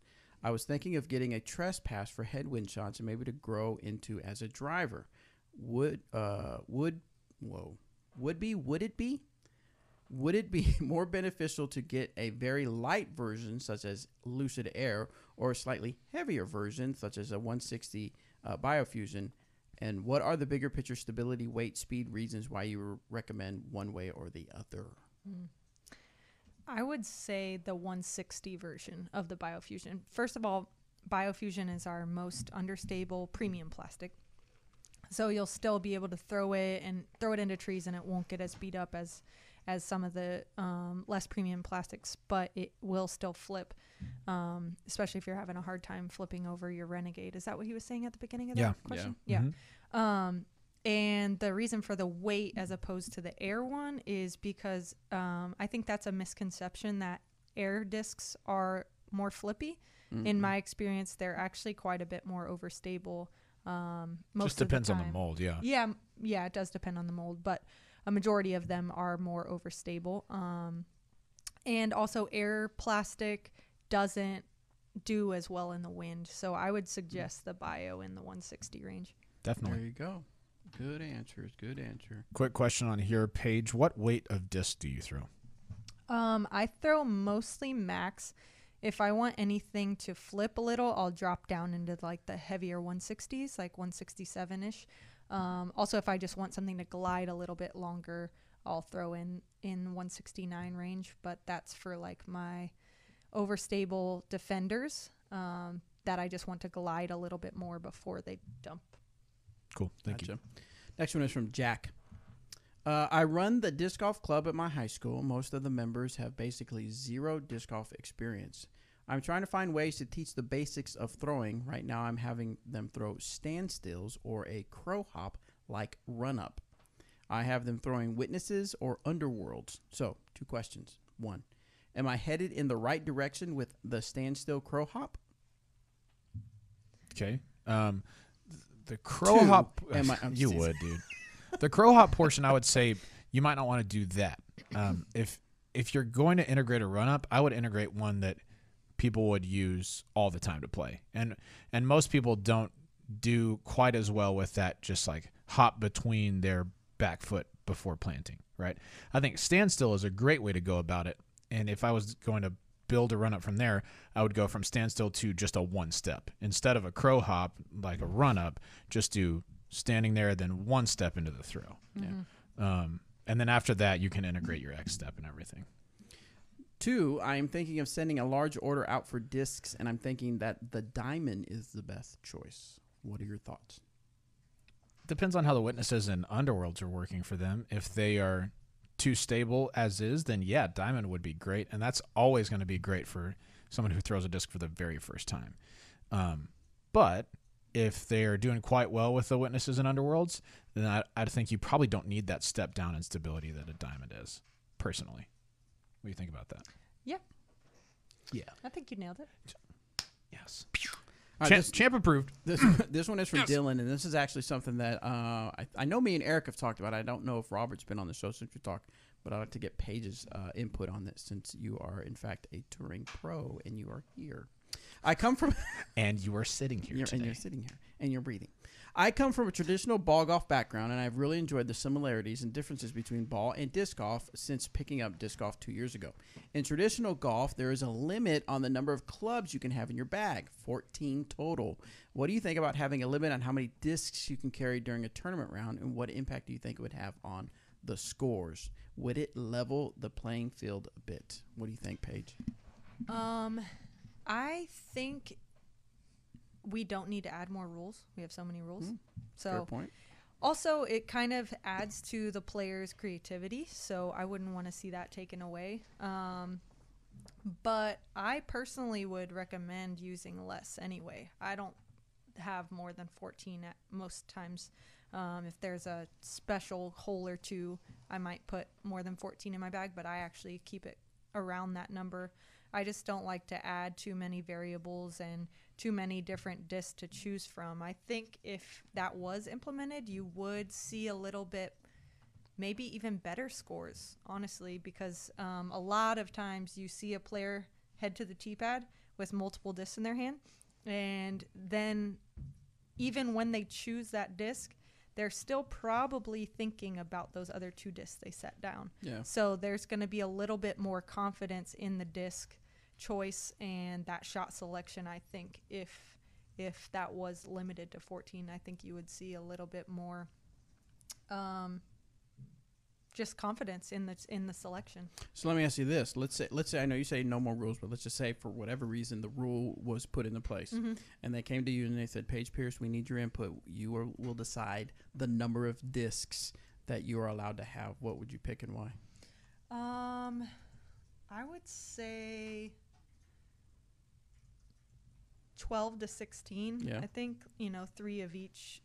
I was thinking of getting a trespass for headwind shots and maybe to grow into as a driver. Would it be more beneficial to get a very light version such as Lucid Air or a slightly heavier version such as a 160 Biofusion? And what are the bigger picture stability, weight, speed reasons why you recommend one way or the other? I would say the 160 version of the Biofusion. First of all, Biofusion is our most understable premium plastic. So you'll still be able to throw it into trees and it won't get as beat up as some of the less premium plastics, but it will still flip, especially if you're having a hard time flipping over your Renegade. Is that what he was saying at the beginning of that question? Yeah. And the reason for the weight as opposed to the air one is because I think that's a misconception that air discs are more flippy. In my experience, they're actually quite a bit more overstable. Most just depends on the mold, yeah. Yeah, it does depend on the mold, but a majority of them are more overstable. And also air plastic doesn't do as well in the wind. So I would suggest the Bio in the 160 range. Definitely. There you go. Good answers. Good answer. Quick question on here, Paige. What weight of disc do you throw? I throw mostly max. If I want anything to flip a little, I'll drop down into like the heavier 160s, like 167-ish. Also, if I just want something to glide a little bit longer, I'll throw in 169 range. But that's for like my overstable defenders that I just want to glide a little bit more before they dump. Cool. Thank you. Next one is from Jack. I run the disc golf club at my high school. Most of the members have basically zero disc golf experience. I'm trying to find ways to teach the basics of throwing. Right now I'm having them throw standstills or a crow hop like run up. I have them throwing witnesses or underworlds. So, 2 questions. 1, am I headed in the right direction with the standstill crow hop? Okay. The crow hop, you would, dude. The crow hop portion, I would say you might not want to do that. If you're going to integrate a run up, I would integrate one that people would use all the time to play. And most people don't do quite as well with that, just like hop between their back foot before planting, right? I think standstill is a great way to go about it. And if I was going to build a run up from there, I would go from standstill to just a 1 step. Instead of a crow hop, like a run up, just do standing there, then 1 step into the throw. And then after that, you can integrate your X step and everything. 2, I am thinking of sending a large order out for discs, and I'm thinking that the diamond is the best choice. What are your thoughts? Depends on how the witnesses and underworlds are working for them. If they are too stable as is, then yeah, diamond would be great, and that's always going to be great for someone who throws a disc for the very first time. But if they're doing quite well with the witnesses and underworlds, then I think you probably don't need that step down in stability that a diamond is, personally. What do you think about that? Yeah. Yeah. I think you nailed it. Yes. Champ approved. This one is from Dylan, and this is actually something that I know me and Eric have talked about. I don't know if Robert's been on the show since we talked, but I'd like to get Paige's input on this, since you are, in fact, a touring pro and you are here. I come from... and you are sitting here today. And you're sitting here, and you're breathing. I come from a traditional ball golf background, and I've really enjoyed the similarities and differences between ball and disc golf since picking up disc golf 2 years ago. In traditional golf, there is a limit on the number of clubs you can have in your bag, 14 total. What do you think about having a limit on how many discs you can carry during a tournament round, and what impact do you think it would have on the scores? Would it level the playing field a bit? What do you think, Paige? I think we don't need to add more rules. We have so many rules. Fair point. Also, it kind of adds to the player's creativity, so I wouldn't want to see that taken away. But I personally would recommend using less anyway. I don't have more than 14 at most times. If there's a special hole or two, I might put more than 14 in my bag, but I actually keep it around that number. I just don't like to add too many variables and too many different discs to choose from. I think if that was implemented, you would see a little bit, maybe even better scores, honestly, because a lot of times you see a player head to the tee pad with multiple discs in their hand, and then even when they choose that disc, they're still probably thinking about those other two discs they set down. Yeah. So there's going to be a little bit more confidence in the disc choice and that shot selection. I think if that was limited to 14, I think you would see a little bit more just confidence in the selection. So let me ask you this. Let's say I know you say no more rules, but let's just say for whatever reason the rule was put into place, and they came to you and they said, Paige Pierce, we need your input. You will decide the number of discs that you are allowed to have. What would you pick and why? I would say 12 to 16. Yeah. I think 3 of each: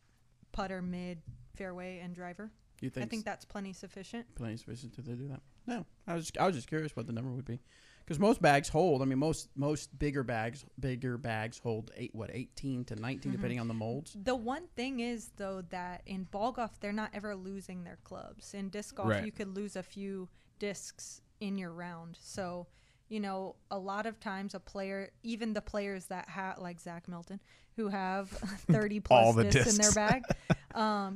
putter, mid, fairway, and driver. You think? I think that's plenty sufficient. Plenty sufficient to do that. No, I was just curious what the number would be, because most bags hold. I mean, most bigger bags hold 18 to 19 depending on the molds. The one thing is though that in ball golf they're not ever losing their clubs. In disc golf, right, you could lose a few discs in your round. So a lot of times a player, even the players that have, like Zach Milton, who have 30 plus discs in their bag,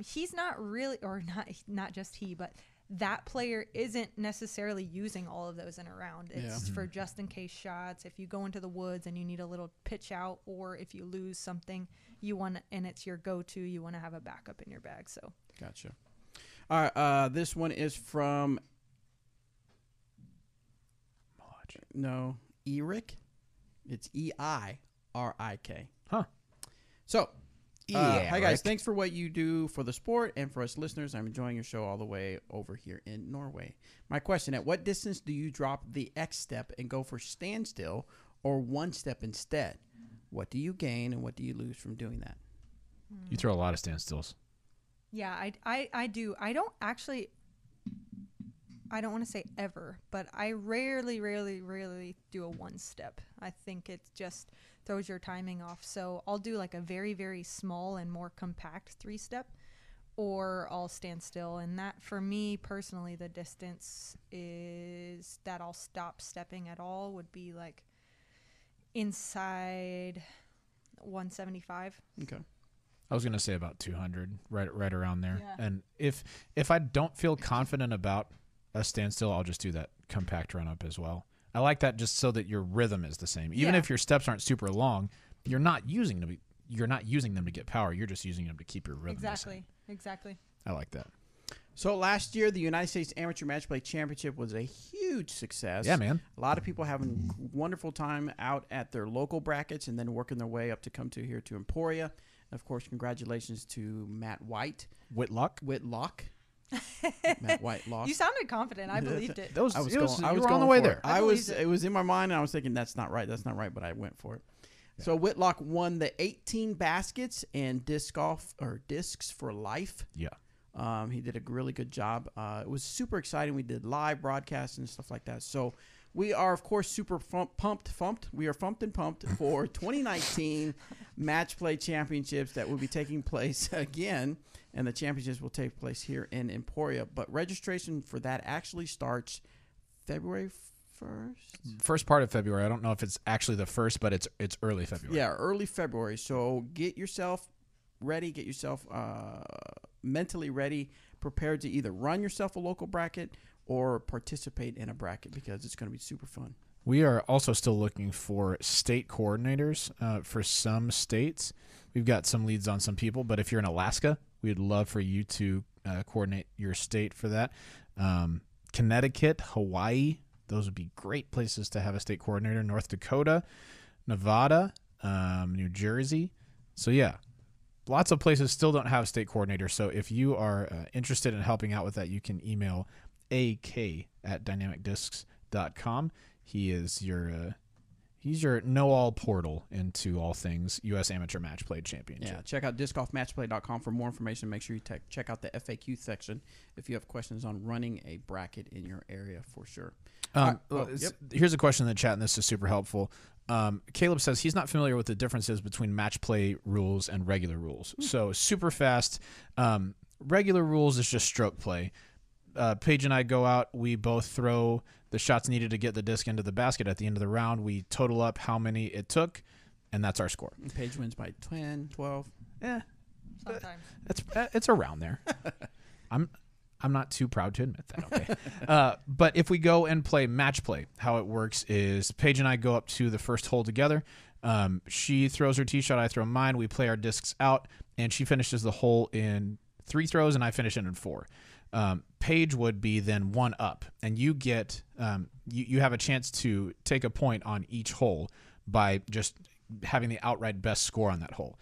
he's not really, or not just he, but that player isn't necessarily using all of those in a round. It's for just in case shots. If you go into the woods and you need a little pitch out, or if you lose something and it's your go-to, you want to have a backup in your bag. So gotcha. All right, this one is from Eric. It's EIRIK. Huh. So, Yeah, hi guys. Rick. Thanks for what you do for the sport and for us listeners. I'm enjoying your show all the way over here in Norway. My question: at what distance do you drop the X step and go for standstill, or one step instead? What do you gain and what do you lose from doing that? You throw a lot of standstills. yeah, I do. I don't want to say ever, but I rarely do a one step. I think it just throws your timing off. So I'll do like a very, very small and more compact 3-step, or I'll stand still. And that, for me personally, the distance is that I'll stop stepping at all would be like inside 175. Okay. I was gonna say about 200, right around there. Yeah. And if I don't feel confident about a standstill, I'll just do that compact run up as well. I like that just so that your rhythm is the same. Even if your steps aren't super long, you're not using them to get power. You're just using them to keep your rhythm the same. Exactly. I like that. So last year, the United States Amateur Match Play Championship was a huge success. Yeah, man. A lot of people having wonderful time out at their local brackets and then working their way up to come to here to Emporia. And of course, congratulations to Matt Whitlock. Matt White lost. You sounded confident. I believed it. That was, I was it was, going, I you was were on going the way for there. it. I was. believed it. It was in my mind, and I was thinking that's not right. That's not right. But I went for it. So Whitlock won the 18 baskets and discs for life. Yeah. He did a really good job. It was super exciting. We did live broadcasts and stuff like that. So we are, of course, super pumped. We are pumped and pumped for 2019 Match Play Championships that will be taking place again. And the championships will take place here in Emporia. But registration for that actually starts February 1st. First part of February. I don't know if it's actually the first, but it's early February. Yeah, early February. So get yourself ready. Get yourself mentally ready, prepared to either run yourself a local bracket or participate in a bracket because it's going to be super fun. We are also still looking for state coordinators for some states. We've got some leads on some people, but if you're in Alaska, we'd love for you to coordinate your state for that. Connecticut, Hawaii, those would be great places to have a state coordinator. North Dakota, Nevada, New Jersey. So, yeah, lots of places still don't have state coordinators. So if you are interested in helping out with that, you can email ak@dynamicdiscs.com. He is he's your know-all portal into all things U.S. Amateur Match Play Championship. Yeah, check out discgolfmatchplay.com for more information. Make sure you check out the FAQ section if you have questions on running a bracket in your area for sure. Here's a question in the chat, and this is super helpful. Caleb says he's not familiar with the differences between match play rules and regular rules. So super fast. Regular rules is just stroke play. Paige and I go out. We both throw the shots needed to get the disc into the basket at the end of the round. We total up how many it took, and that's our score. And Paige wins by 10, 12. Sometimes. It's around there. I'm not too proud to admit that. Okay. But if we go and play match play, how it works is Paige and I go up to the first hole together. She throws her tee shot, I throw mine. We play our discs out, and she finishes the hole in 3 throws, and I finish it in 4. Paige would be then 1 up, and you get you have a chance to take a point on each hole by just having the outright best score on that hole.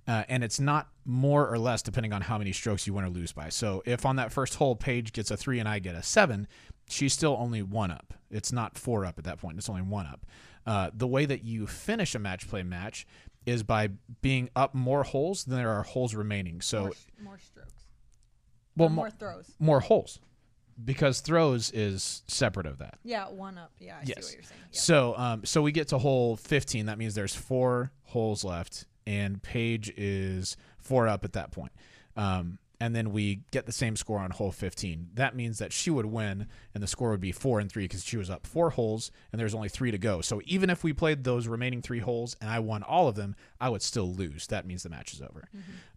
And it's not more or less depending on how many strokes you win or lose by. So if on that first hole Paige gets a 3 and I get a 7, she's still only 1 up. It's not 4 up at that point. It's only 1 up. The way that you finish a match play match is by being up more holes than there are holes remaining. So more strokes. Well, more throws. More holes, because throws is separate of that. Yeah, 1 up. Yeah, I see what you're saying. Yeah. So we get to hole 15. That means there's 4 holes left, and Paige is 4 up at that point. And then we get the same score on hole 15. That means that she would win, and the score would be 4 and 3 because she was up 4 holes, and there's only 3 to go. So even if we played those remaining 3 holes and I won all of them, I would still lose. That means the match is over.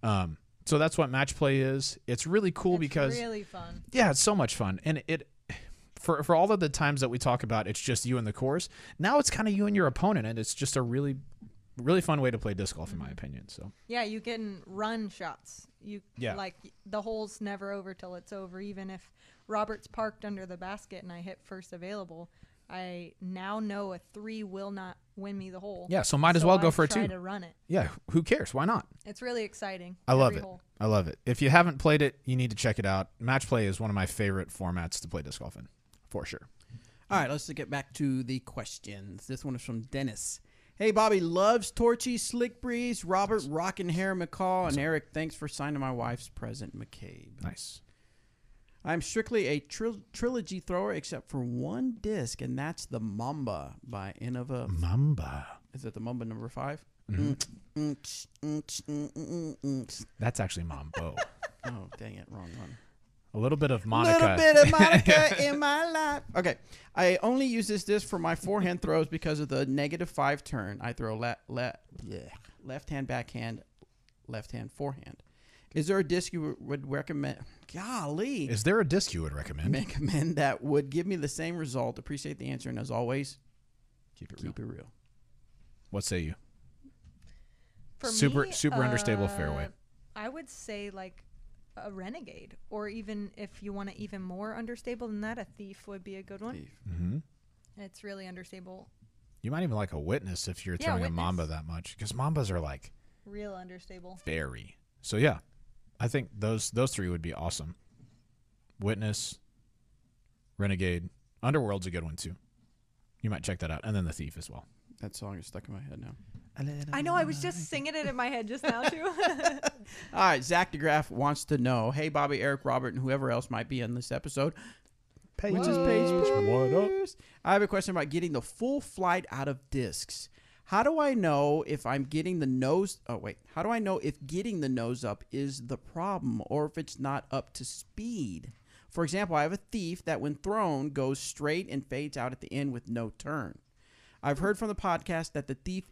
Mm-hmm. So that's what match play is. It's really cool because it's really fun. Yeah, it's so much fun. And it for all of the times that we talk about it's just you and the course, now it's kind of you and your opponent, and it's just a really really fun way to play disc golf in my opinion. So yeah, you can run shots. Like the hole's never over till it's over. Even if Robert's parked under the basket and I hit first available, I now know a 3 will not win me the hole. Yeah, so might as well go for a 2. Try to run it. Yeah, who cares? Why not? It's really exciting. I love it. If you haven't played it, you need to check it out. Match play is one of my favorite formats to play disc golf in, for sure. All right, let's get back to the questions. This one is from Dennis. Hey, Bobby loves Torchy, Slick Breeze, Robert, Rockin' Hair McCall, and Eric, thanks for signing my wife's present, McCabe. Nice. I'm strictly a trilogy thrower except for 1 disc, and that's the Mamba by Innova. Mamba. Is it the Mamba number 5? Mm-hmm. That's actually Mambo. Oh, dang it. Wrong one. A little bit of Monica. A little bit of Monica in my life. Okay. I only use this disc for my forehand throws because of the -5 turn. I throw left-hand backhand, left-hand forehand. Is there a disc you would recommend? Golly. Is there a disc you would recommend? Recommend that would give me the same result. Appreciate the answer. And as always, keep it real. What say you? For super me, understable fairway. I would say like a Renegade, or even if you want it even more understable than that, a Thief would be a good one. Mm-hmm. It's really understable. You might even like a Witness if you're throwing a Mamba that much, because Mambas are like real understable. Very. So yeah, I think those 3 would be awesome. Witness, Renegade. Underworld's a good one too. You might check that out. And then The Thief as well. That song is stuck in my head now. I know. I was just singing it in my head just now too. All right, Zach DeGraff wants to know, hey, Bobby, Eric, Robert, and whoever else might be in this episode. Paige Pierce. What up? I have a question about getting the full flight out of discs. How do I know if I'm getting the nose? Oh, wait. How do I know if getting the nose up is the problem or if it's not up to speed? For example, I have a Thief that when thrown goes straight and fades out at the end with no turn. I've heard from the podcast that the Thief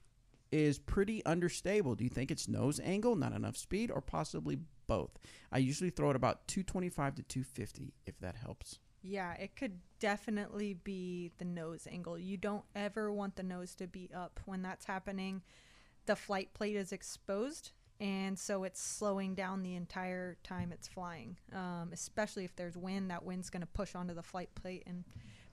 is pretty understable. Do you think it's nose angle, not enough speed, or possibly both? I usually throw it about 225 to 250, if that helps. Yeah, it could definitely be the nose angle. You don't ever want the nose to be up. When that's happening, the flight plate is exposed, and so it's slowing down the entire time it's flying. Especially if there's wind, that wind's going to push onto the flight plate and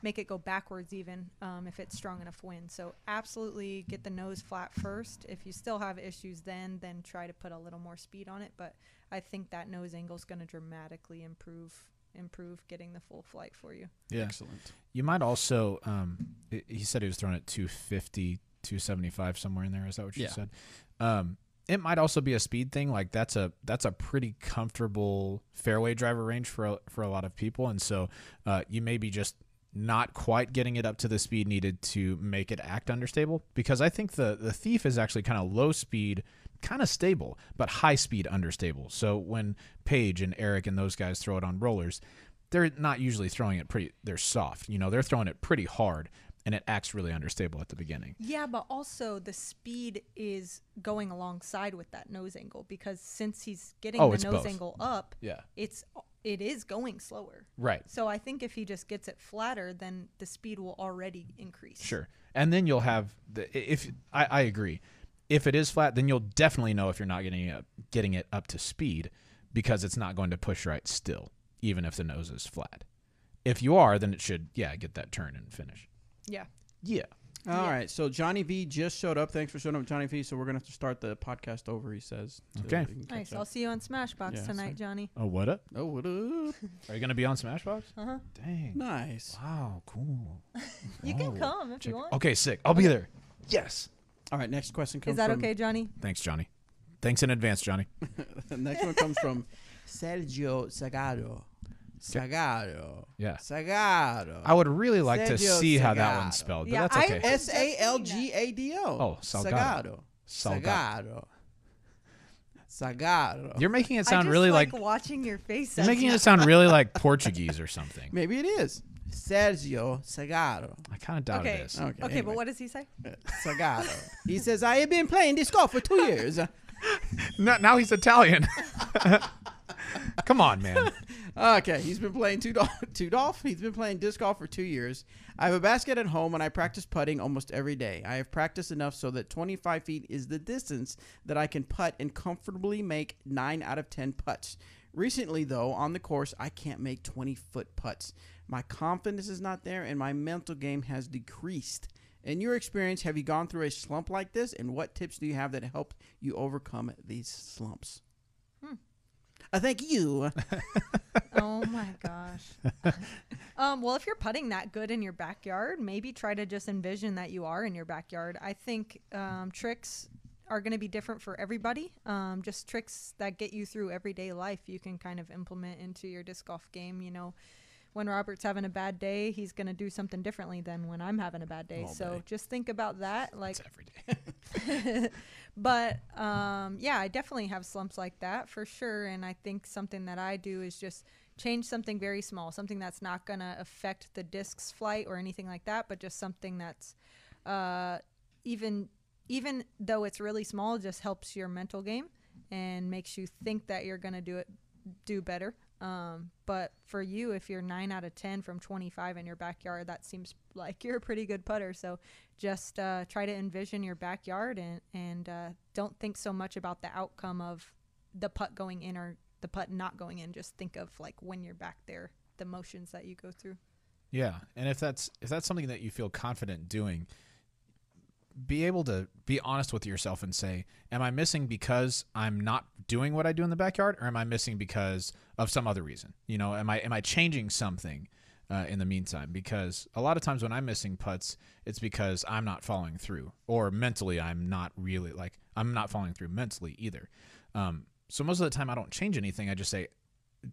make it go backwards even if it's strong enough wind. So absolutely get the nose flat first. If you still have issues then try to put a little more speed on it. But I think that nose angle is going to dramatically improve getting the full flight for you. Yeah. Excellent. You might also, he said he was throwing at 250, 275, somewhere in there. Is that what you said? It might also be a speed thing. Like that's a pretty comfortable fairway driver range for a lot of people. And so you may be just not quite getting it up to the speed needed to make it act understable, because I think the Thief is actually kind of low speed, kind of stable, but high speed understable. So when Paige and Eric and those guys throw it on rollers, they're not usually throwing it they're soft. They're throwing it pretty hard, and it acts really understable at the beginning. Yeah, but also the speed is going alongside with that nose angle, because since he's getting the nose both. angle up, Yeah. it is going slower. Right. So I think if he just gets it flatter, then the speed will already increase. Sure. And then you'll have I agree. If it is flat, then you'll definitely know if you're not getting it up to speed, because it's not going to push right still, even if the nose is flat. If you are, then it should, get that turn and finish. Yeah. Yeah. All right. So Johnny V just showed up. Thanks for showing up, Johnny V. So we're going to have to start the podcast over, he says. Okay. Nice. I'll see you on Smashbox tonight, Johnny. Oh, what up? Oh, what up? Are you going to be on Smashbox? Uh-huh. Dang. Nice. Wow, cool. You can come if you want. Okay, sick. I'll be there. Yes. All right. Next question comes Is that from, okay, Johnny? Thanks, Johnny. Thanks in advance, Johnny. The next one comes from Sergio Sagado. Yeah. Sagado. I would really like to Sergio see how that Sagado. one's spelled, but Yeah, that's okay. Salgado. Oh, Salgado. Sagado. You're making it I sound just really like like watching your face. you're making it sound really like Portuguese or something. Maybe it is. Sergio Sagado. I kind of doubt Okay. it is. Okay, Okay, anyway. but what does he say? Sagado. He says, I have been playing disc golf for 2 years. Now he's Italian. Come on, man. Okay, he's been playing Tudolf. He's been playing disc golf for 2 years. I have a basket at home, and I practice putting almost every day. I have practiced enough so that 25 feet is the distance that I can putt and comfortably make 9 out of 10 putts. Recently, though, on the course, I can't make 20-foot putts. My confidence is not there, and my mental game has decreased. In your experience, have you gone through a slump like this, and what tips do you have that help you overcome these slumps? Thank you. Oh my gosh. Well, if you're putting that good in your backyard, maybe try to just envision that you are in your backyard. I think tricks are going to be different for everybody. Just tricks that get you through everyday life you can kind of implement into your disc golf game. When Robert's having a bad day, he's going to do something differently than when I'm having a bad day. So just think about that. Like It's every day. But I definitely have slumps like that for sure. And I think something that I do is just change something very small, something that's not going to affect the disc's flight or anything like that, but just something that's even though it's really small, just helps your mental game and makes you think that you're going to do better. But for you, if you're 9 out of 10 from 25 in your backyard, that seems like you're a pretty good putter. So just try to envision your backyard and don't think so much about the outcome of the putt going in or the putt not going in. Just think of like when you're back there, the motions that you go through. Yeah, and if that's something that you feel confident doing, be able to be honest with yourself and say, am I missing because I'm not doing what I do in the backyard, or am I missing because of some other reason? You know, am I changing something in the meantime? Because a lot of times when I'm missing putts, it's because I'm not following through, or mentally I'm not really I'm not following through mentally either. So most of the time I don't change anything. I just say,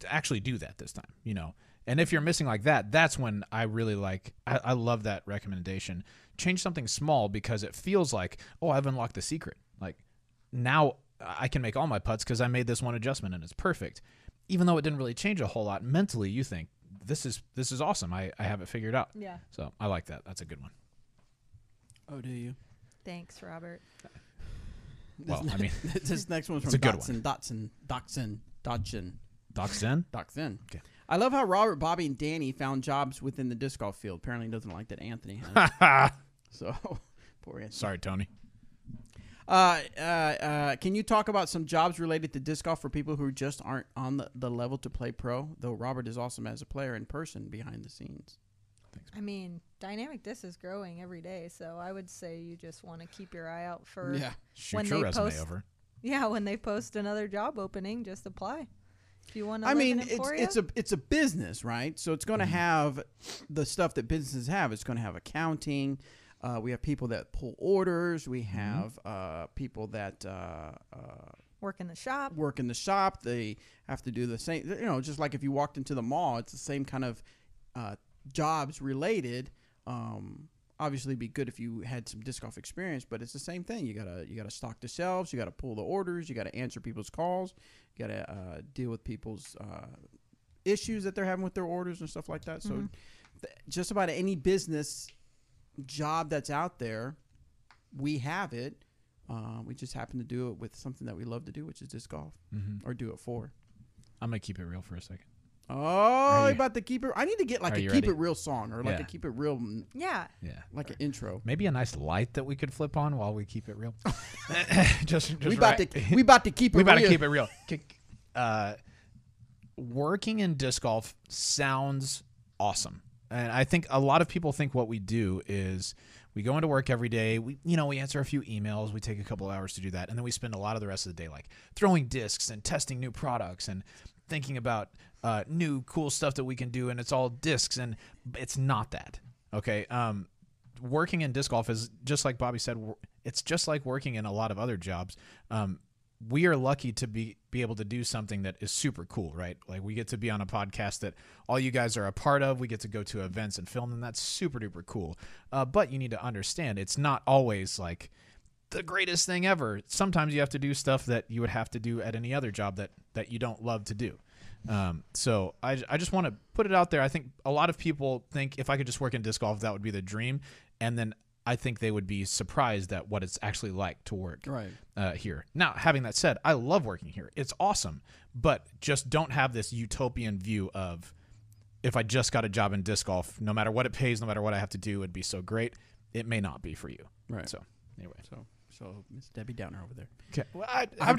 actually do that this time, you know. And if you're missing like that, that's when I really I love that recommendation. Change something small because it feels like, oh, I've unlocked the secret. Like, now I can make all my putts because I made this one adjustment and it's perfect. Even though it didn't really change a whole lot, mentally you think, this is awesome. I have it figured out. Yeah. So I like that. That's a good one. Oh, do you? Thanks, Robert. Well, I mean, this next one's it's from a good Dotson. Dachshund? Dachshund. Okay. I love how Robert, Bobby, and Danny found jobs within the disc golf field. Apparently, he doesn't like that Anthony has. So, poor Anthony. Sorry, Tony. Can you talk about some jobs related to disc golf for people who just aren't on the level to play pro? Though Robert is awesome as a player in person behind the scenes. Thanks. I mean, dynamic disc is growing every day, so I would say you just want to keep your eye out for Shoot when your they resume post. over. Yeah, when they post another job opening, just apply. If you want to, I mean, it's a business, right? So it's going to have the stuff that businesses have. It's going to have accounting. We have people that pull orders. We have people that work in the shop. Work in the shop. They have to do the same. You know, just like if you walked into the mall, it's the same kind of jobs related. Obviously, it'd be good if you had some disc golf experience, but it's the same thing. You gotta stock the shelves. You gotta pull the orders. You gotta answer people's calls. You gotta deal with people's issues that they're having with their orders and stuff like that. So, just about any business job that's out there, we have it. We just happen to do it with something that we love to do, which is disc golf, or do it for. I'm gonna keep it real for a second. Oh, about the keep it. I need to get like a keep ready? it real song or like a keep it real. Yeah. Like an intro. Maybe a nice light that we could flip on while we keep it real. just we about to keep it. We about real. to keep it real. Working in disc golf sounds awesome, and I think a lot of people think what we do is we go into work every day. We answer a few emails. We take a couple hours to do that, and then we spend a lot of the rest of the day like throwing discs and testing new products and thinking about new cool stuff that we can do, and it's all discs, and it's not that. Okay. Working in disc golf is just like Bobby said. It's just like working in a lot of other jobs. We are lucky to be able to do something that is super cool, right? Like we get to be on a podcast that all you guys are a part of. We get to go to events and film them. That's super duper cool. But you need to understand it's not always like the greatest thing ever. Sometimes you have to do stuff that you would have to do at any other job that you don't love to do. So I just want to put it out there. I think a lot of people think if I could just work in disc golf, that would be the dream. And then I think they would be surprised at what it's actually like to work here. Now, having that said, I love working here. It's awesome, but just don't have this utopian view of if I just got a job in disc golf, no matter what it pays, no matter what I have to do, it'd be so great. It may not be for you. Right. So anyway. So Miss Debbie Downer over there. Okay. Well, I'm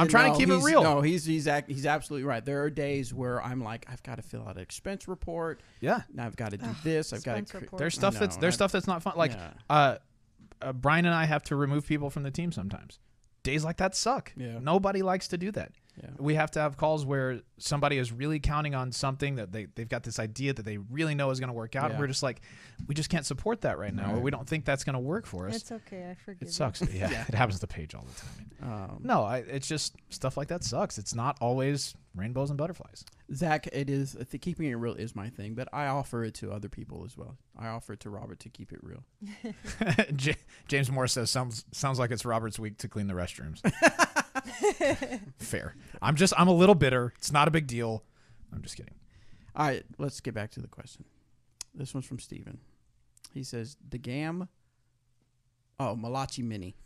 trying to keep it real. No, he's absolutely right. There are days where I'm like, I've got to fill out an expense report. Yeah. Now I've got to do this. I've got to. There's stuff that's not fun. Like Brian and I have to remove people from the team sometimes. Days like that suck. Yeah. Nobody likes to do that. Yeah. We have to have calls where somebody is really counting on something that they've got this idea that they really know is going to work out. Yeah. And we're just like, we just can't support that right now, or we don't think that's going to work for us. It's okay. I forgive you. It sucks. Yeah. It happens to Paige all the time. It's just stuff like that sucks. It's not always rainbows and butterflies. Zach, keeping it real is my thing, but I offer it to other people as well. I offer it to Robert to keep it real. James Moore says, sounds like it's Robert's week to clean the restrooms. Fair. I'm a little bitter. It's not a big deal. I'm just kidding. All right, let's get back to the question. This one's from Steven. He says, Malachi Mini.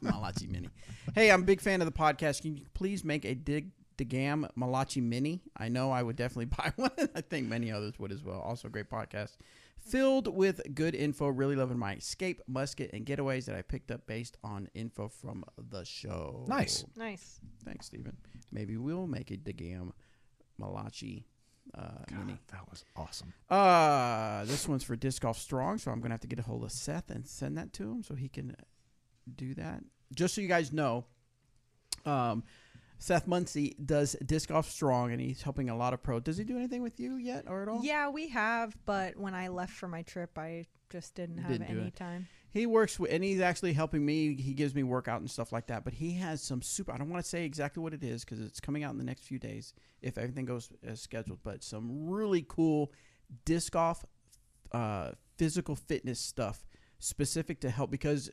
Malachi Mini. Hey, I'm a big fan of the podcast. Can you please make a DeGam Malachi Mini? I know I would definitely buy one. I think many others would as well. Also, great podcast. Filled with good info. Really loving my escape, musket, and getaways that I picked up based on info from the show. Nice. Thanks, Steven. Maybe we'll make a DeGam Malachi mini. That was awesome. This one's for Disc Golf Strong, so I'm going to have to get a hold of Seth and send that to him so he can do that. Just so you guys know, Seth Muncie does Disc Golf Strong, and he's helping a lot of pros. Does he do anything with you yet or at all? Yeah, we have, but when I left for my trip, I just didn't have any time. He works with, and he's actually helping me. He gives me workout and stuff like that. But he has some super, I don't want to say exactly what it is because it's coming out in the next few days if everything goes as scheduled. But some really cool disc golf physical fitness stuff specific to help, because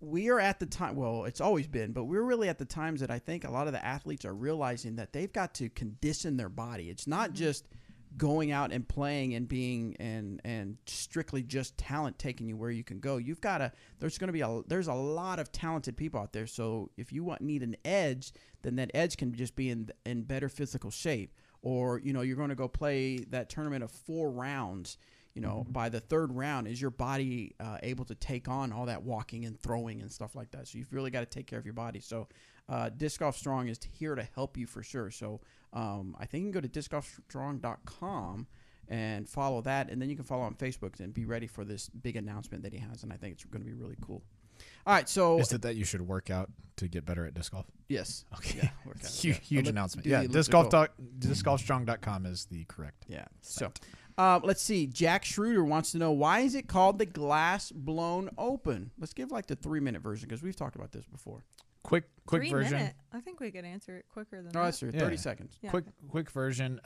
we are at the time, well, it's always been, but we're really at the times that I think a lot of the athletes are realizing that they've got to condition their body. It's not just going out and playing and being and strictly just talent taking you where you can go. You've got to, there's a lot of talented people out there. So if you need an edge, then that edge can just be in better physical shape. Or, you're going to go play that tournament of 4 rounds. By the 3rd round, is your body able to take on all that walking and throwing and stuff like that? So you've really got to take care of your body. So Disc Golf Strong is here to help you for sure. So I think you can go to discgolfstrong.com and follow that, and then you can follow on Facebook and be ready for this big announcement that he has, and I think it's going to be really cool. All right, so is it that you should work out to get better at disc golf? Yes. Okay. Yeah, work out. Huge announcement. Yeah, discgolfstrong.com is the correct. Yeah. So let's see. Jack Schroeder wants to know, why is it called the Glass Blown Open? Let's give like the 3-minute version because we've talked about this before. Quick 3 version. minute. I think we could answer it quicker than No, that. that's true. 30 seconds. Yeah. Quick version.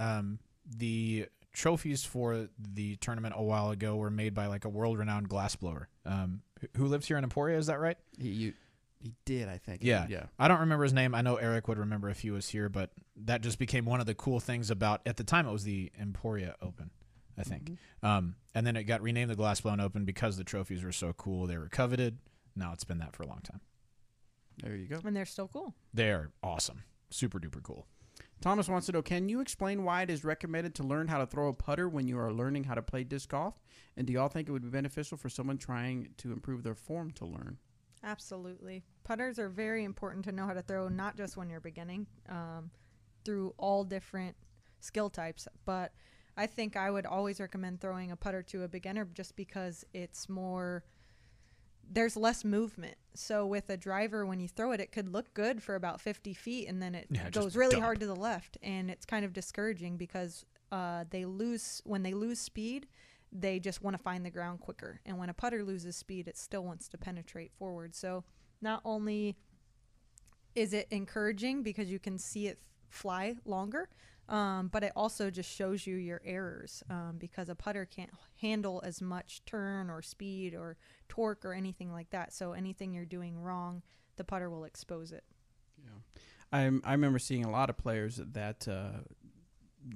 The trophies for the tournament a while ago were made by like a world-renowned glassblower who lives here in Emporia. Is that right? He did, I think. Yeah. Yeah. I don't remember his name. I know Eric would remember if he was here, but that just became one of the cool things about, at the time it was the Emporia Open, I think. And then it got renamed the Glassblown Open because the trophies were so cool. They were coveted. Now it's been that for a long time. There you go. And they're still cool. They're awesome. Super duper cool. Thomas wants to know, can you explain why it is recommended to learn how to throw a putter when you are learning how to play disc golf? And do y'all think it would be beneficial for someone trying to improve their form to learn? Absolutely. Putters are very important to know how to throw, not just when you're beginning, through all different skill types. But I think I would always recommend throwing a putter to a beginner just because it's more, there's less movement. So with a driver, when you throw it, it could look good for about 50 feet and then it goes really hard to the left. And it's kind of discouraging because when they lose speed, they just want to find the ground quicker. And when a putter loses speed, it still wants to penetrate forward. So not only is it encouraging because you can see it fly longer, but it also just shows you your errors because a putter can't handle as much turn or speed or torque or anything like that. So anything you're doing wrong, the putter will expose it. Yeah, I remember seeing a lot of players that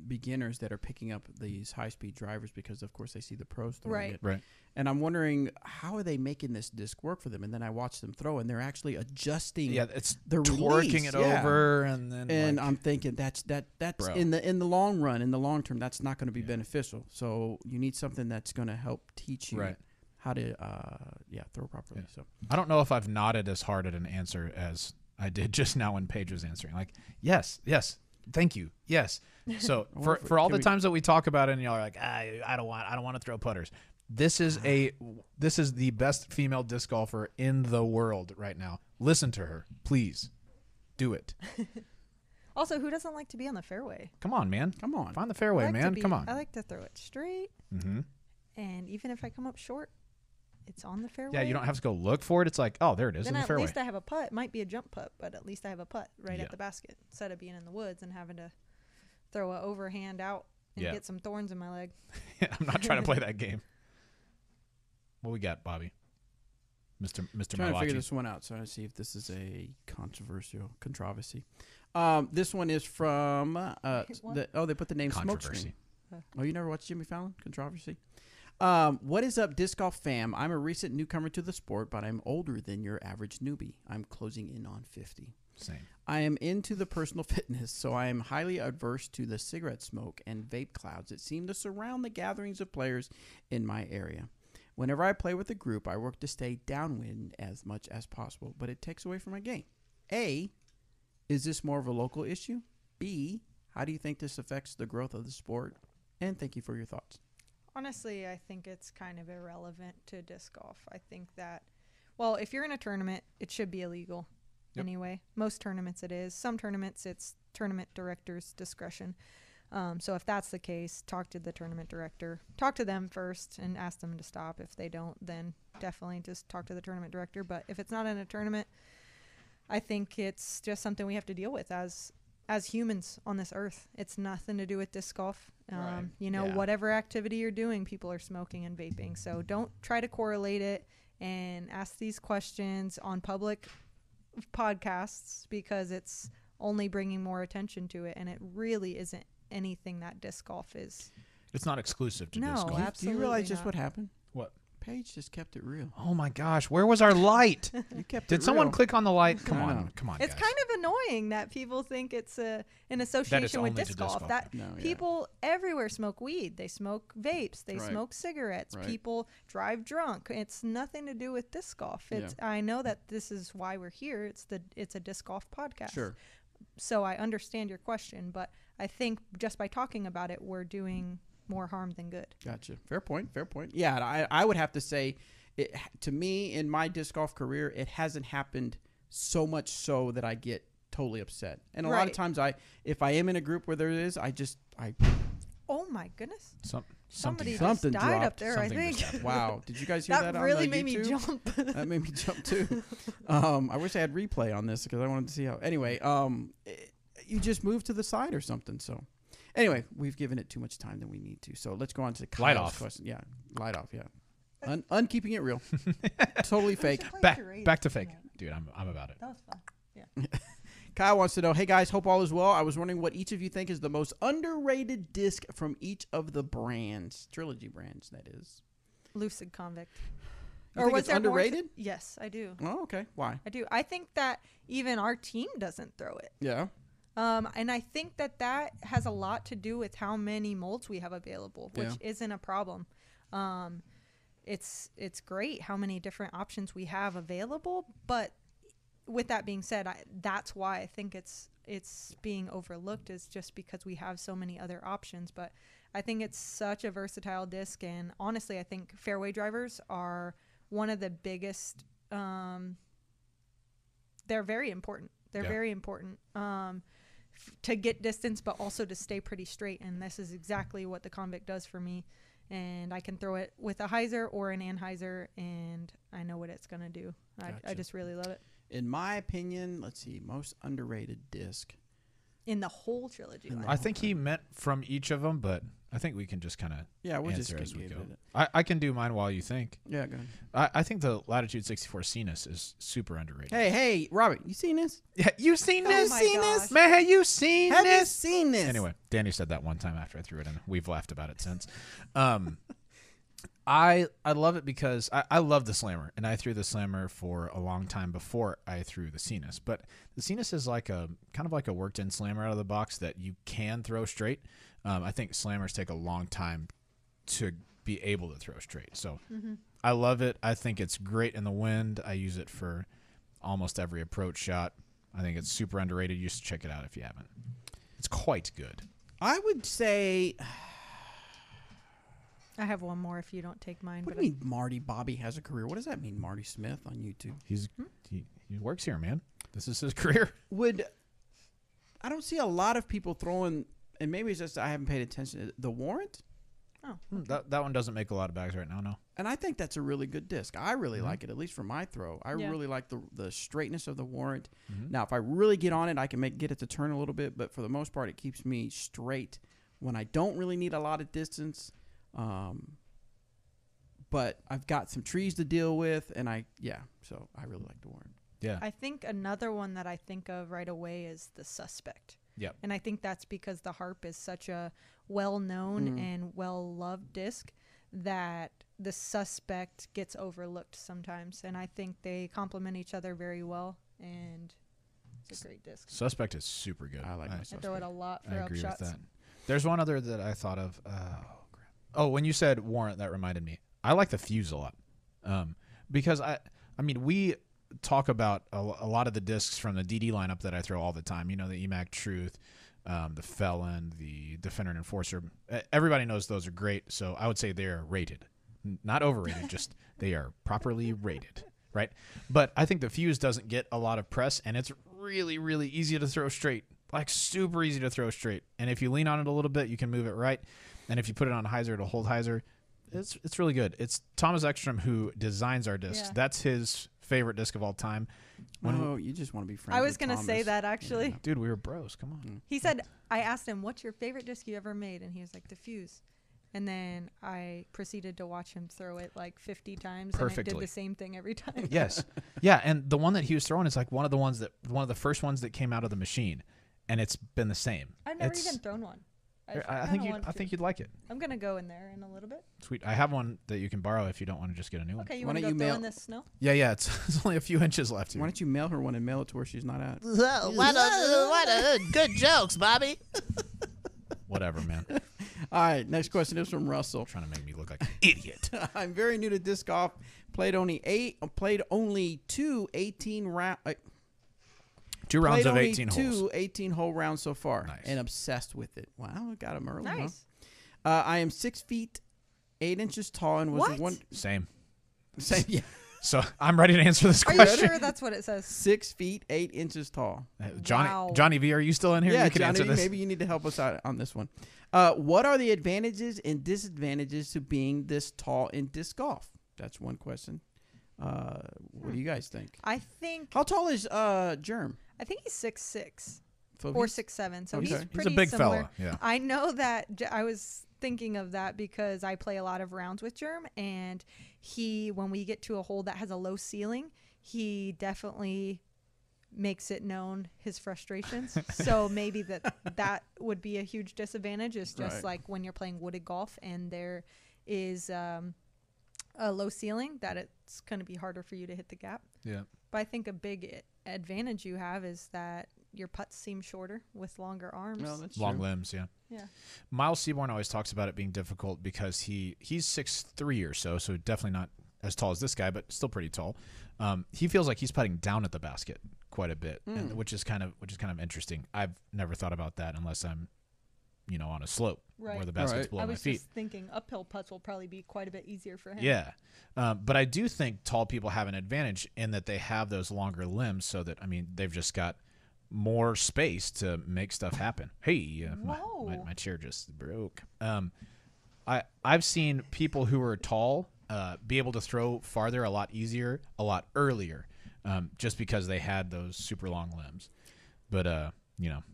beginners that are picking up these high-speed drivers because, of course, they see the pros throwing it. Right. And I'm wondering, how are they making this disc work for them? And then I watch them throw, and they're actually adjusting. Yeah, it's their torquing release. it over, and then. And I'm thinking that's Bro. in the long run, in the long term, that's not going to be beneficial. So you need something that's going to help teach you how to throw properly. Yeah. So I don't know if I've nodded as hard at an answer as I did just now when Paige was answering. Like, yes, thank you, yes. So for all the times that we talk about it, and y'all are like, I don't want to throw putters. This is the best female disc golfer in the world right now. Listen to her, please. Do it. Also, who doesn't like to be on the fairway? Come on, man. come on. Find the fairway, man. Come on. I like to throw it straight, and even if I come up short, it's on the fairway. Yeah, you don't have to go look for it. It's like, oh, there it is then in the at fairway. least I have a putt. It might be a jump putt, but at least I have a putt right at the basket instead of being in the woods and having to throw a overhand out and get some thorns in my leg. I'm not trying to play that game. What we got, Bobby? Mr. Trying to figure Malachi. this one out, so I see if this is a controversy. This one is from they put the name Controversy. Smokescreen. Oh, you never watched Jimmy Fallon? Controversy. What is up, disc golf fam? I'm a recent newcomer to the sport, but I'm older than your average newbie. I'm closing in on 50. Same. I am into the personal fitness, so I am highly adverse to the cigarette smoke and vape clouds that seem to surround the gatherings of players in my area. Whenever I play with a group, I work to stay downwind as much as possible, but it takes away from my game. A, is this more of a local issue? B, How do you think this affects the growth of the sport? And thank you for your thoughts. Honestly, I think it's kind of irrelevant to disc golf. I think that, well, if you're in a tournament, it should be illegal anyway. Most tournaments it is. Some tournaments it's tournament director's discretion. So if that's the case, talk to the tournament director. Talk to them first and ask them to stop. If they don't, then definitely just talk to the tournament director. But if it's not in a tournament, I think it's just something we have to deal with as humans on this earth. It's nothing to do with disc golf. Right. You know, Yeah. whatever activity you're doing, people are smoking and vaping. So don't try to correlate it and ask these questions on public podcasts, because it's only bringing more attention to it. And it really isn't anything that disc golf is. It's not exclusive to No, disc golf. absolutely Do you realize just not. what happened? What? Paige just kept it real. Oh my gosh, where was our light? You kept Did it someone real. click on the light? Come I on, know. come on, It's guys. kind of annoying that people think it's an association only with to disc disc golf. golf. That No, yeah. people everywhere smoke weed. They smoke vapes. They Right. smoke cigarettes. Right. People drive drunk. It's nothing to do with disc golf. It's I know that this is why we're here. It's a disc golf podcast. Sure. So I understand your question, but I think just by talking about it, we're doing more harm than good. Gotcha. Fair point. Fair point. Yeah, and I would have to say, to me, in my disc golf career, it hasn't happened so much so that I get totally upset. And a lot of Right. times, if I am in a group where there is, I Oh my goodness! something Somebody just Something died dropped. up there. I Something just think happened. wow. Did you guys hear that? that on really the made me YouTube? jump. That made me jump too. I wish I had replay on this because I wanted to see how. Anyway, you just move to the side or something. So, anyway, we've given it too much time than we need to. So let's go on to Kyle's Light off. question. Yeah, light off. Yeah, unkeeping it real. Totally fake. Back to fake, dude. I'm about it. That was fun. Yeah. Kyle wants to know, hey guys, hope all is well. I was wondering what each of you think is the most underrated disc from each of the brands, trilogy brands, that is. Lucid Convict. You think it's there more to- underrated? Yes, I do. Oh, okay. Why? I do. I think that even our team doesn't throw it. Yeah. And I think that has a lot to do with how many molds we have available, which Yeah. isn't a problem. It's great how many different options we have available, but with that being said, that's why I think it's being overlooked, is just because we have so many other options. But I think it's such a versatile disc, and honestly, I think fairway drivers are one of the biggest. They're very important. They're very important to get distance, but also to stay pretty straight. And this is exactly what the Convict does for me. And I can throw it with a hyzer or an anhyzer, and I know what it's going to do. I Gotcha. just really love it. In my opinion, let's see, most underrated disc. In the whole trilogy line. I think he meant from each of them, but I think we can just kind of Yeah, we're just answer going as to we give go. it. I can do mine while you think. Yeah, go ahead. I think the Latitude 64 Cenis is super underrated. Hey, Robert, you seen this? Yeah, you seen Oh this? my Seen gosh. this? Man, have you seen Have you this? seen this? Anyway, Danny said that one time after I threw it in. We've laughed about it since. I love it because I love the Slammer, and I threw the Slammer for a long time before I threw the Cenis. But the Cenis is like a kind of like a worked-in Slammer out of the box that you can throw straight. I think Slammers take a long time to be able to throw straight. So I love it. I think it's great in the wind. I use it for almost every approach shot. I think it's super underrated. You should check it out if you haven't. It's quite good. I would say, I have one more if you don't take mine. what but do you mean Marty Bobby has a career? What does that mean, Marty Smith on YouTube? He works here, man. This is his career. I don't see a lot of people throwing, and maybe it's just I haven't paid attention, the Warrant? That one doesn't make a lot of bags right now, no. And I think that's a really good disc. I really like it, at least for my throw. I Yeah. really like the straightness of the Warrant. Now, if I really get on it, I can get it to turn a little bit, but for the most part, it keeps me straight when I don't really need a lot of distance. But I've got some trees to deal with, and so I really like the Warrant. Yeah. I think another one that I think of right away is the Suspect. Yep. And I think that's because the Harp is such a well-known and well-loved disc that the Suspect gets overlooked sometimes. And I think they complement each other very well, and it's a great disc. Suspect is super good. I like my I Suspect. throw it a lot I for agree upshots. with that. There's one other that I thought of. Oh, when you said Warrant, that reminded me. I like the Fuse a lot, because I mean, we talk about a lot of the discs from the DD lineup that I throw all the time. You know, the EMAC Truth, the Felon, the Defender and Enforcer. Everybody knows those are great, so I would say they're rated. Not overrated, just they are properly rated, right? But I think the Fuse doesn't get a lot of press, and it's really, really easy to throw straight, like super easy to throw straight. And if you lean on it a little bit, you can move it right. And if you put it on hyzer, it'll hold hyzer. It's really good. It's Thomas Ekstrom who designs our discs. Yeah. That's his favorite disc of all time. You just want to be friends I was with going to say Thomas. that, actually. Yeah. Dude, we were bros. Come on. He said, I asked him, what's your favorite disc you ever made? And he was like, the Fuse. And then I proceeded to watch him throw it like 50 times. And it Perfectly. did the same thing every time. Yes. Yeah, and the one that he was throwing is like one of the first ones that came out of the machine, and it's been the same. I've never even thrown one. I think you'd like it. I'm going to go in there in a little bit. Sweet. I have one that you can borrow if you don't want to just get a new one. Okay, you Why want to don't go you throw in mail- this snow? Yeah, it's only a few inches left here. Why don't you mail her one and mail it to where she's not at? What good jokes, Bobby. Whatever, man. All right, next question is from Russell. Trying to make me look like an idiot. I'm very new to disc golf. Played only two 18 round. 2 rounds played of only 18 two holes. 18-hole rounds so far, Nice. and obsessed with it. Wow, got him early. huh? Nice. I am 6 feet 8 inches tall and was What? one. Same. Same, yeah, So I'm ready to answer this Are you question. sure that's what it says? 6 feet 8 inches tall. Wow. Johnny V, are you still in here? Yeah, You can Johnny, answer this. maybe you need to help us out on this one. What are the advantages and disadvantages to being this tall in disc golf? That's one question. What do you guys think? I think How tall is Germ? I think he's 6'6" So or he's- 6'7", so Okay. he's He's a pretty big similar. fella. Yeah. I know that I was thinking of that because I play a lot of rounds with Germ, and when we get to a hole that has a low ceiling, he definitely makes it known his frustrations. So maybe that would be a huge disadvantage. Is just Right. like when you're playing wooded golf and there is a low ceiling, that it's going to be harder for you to hit the gap. Yeah. But I think a big advantage you have is that your putts seem shorter with longer arms. Well, that's Long true. limbs, yeah. Yeah. Miles Seaborn always talks about it being difficult because he's 6'3" or so definitely not as tall as this guy, but still pretty tall. He feels like he's putting down at the basket quite a bit, and, which is kind of interesting. I've never thought about that unless I'm, on a slope Right. where the basket's Right. below I my was feet. just thinking uphill putts will probably be quite a bit easier for him. Yeah. But I do think tall people have an advantage in that they have those longer limbs so that, they've just got more space to make stuff happen. Hey, Whoa. my chair just broke. I've seen people who are tall be able to throw farther a lot easier, a lot earlier, just because they had those super long limbs. But,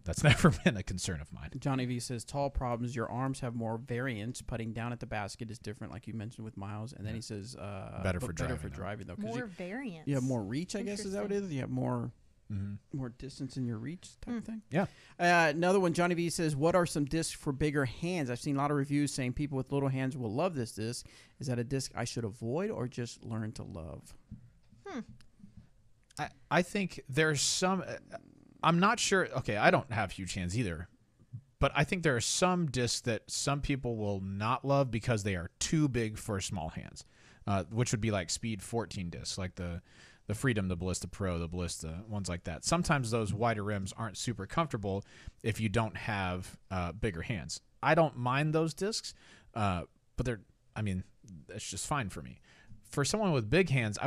that's never been a concern of mine. Johnny V says tall problems. Your arms have more variance. Putting down at the basket is different, like you mentioned with Miles. And then he says Better for better driving, for though. driving though. 'Cause More variance. you have more reach, I guess. Is that what it is? You have more Mm-hmm. more distance in your reach type thing. Yeah. Another one, Johnny V says, what are some discs for bigger hands? I've seen a lot of reviews saying people with little hands will love this disc. Is that a disc I should avoid or just learn to love? I think there's some. I'm not sure. Okay, I don't have huge hands either, but I think there are some discs that some people will not love because they are too big for small hands, which would be like Speed 14 discs, like the Freedom, the Ballista Pro, the Ballista, ones like that. Sometimes those wider rims aren't super comfortable if you don't have bigger hands. I don't mind those discs, but it's just fine for me. For someone with big hands, I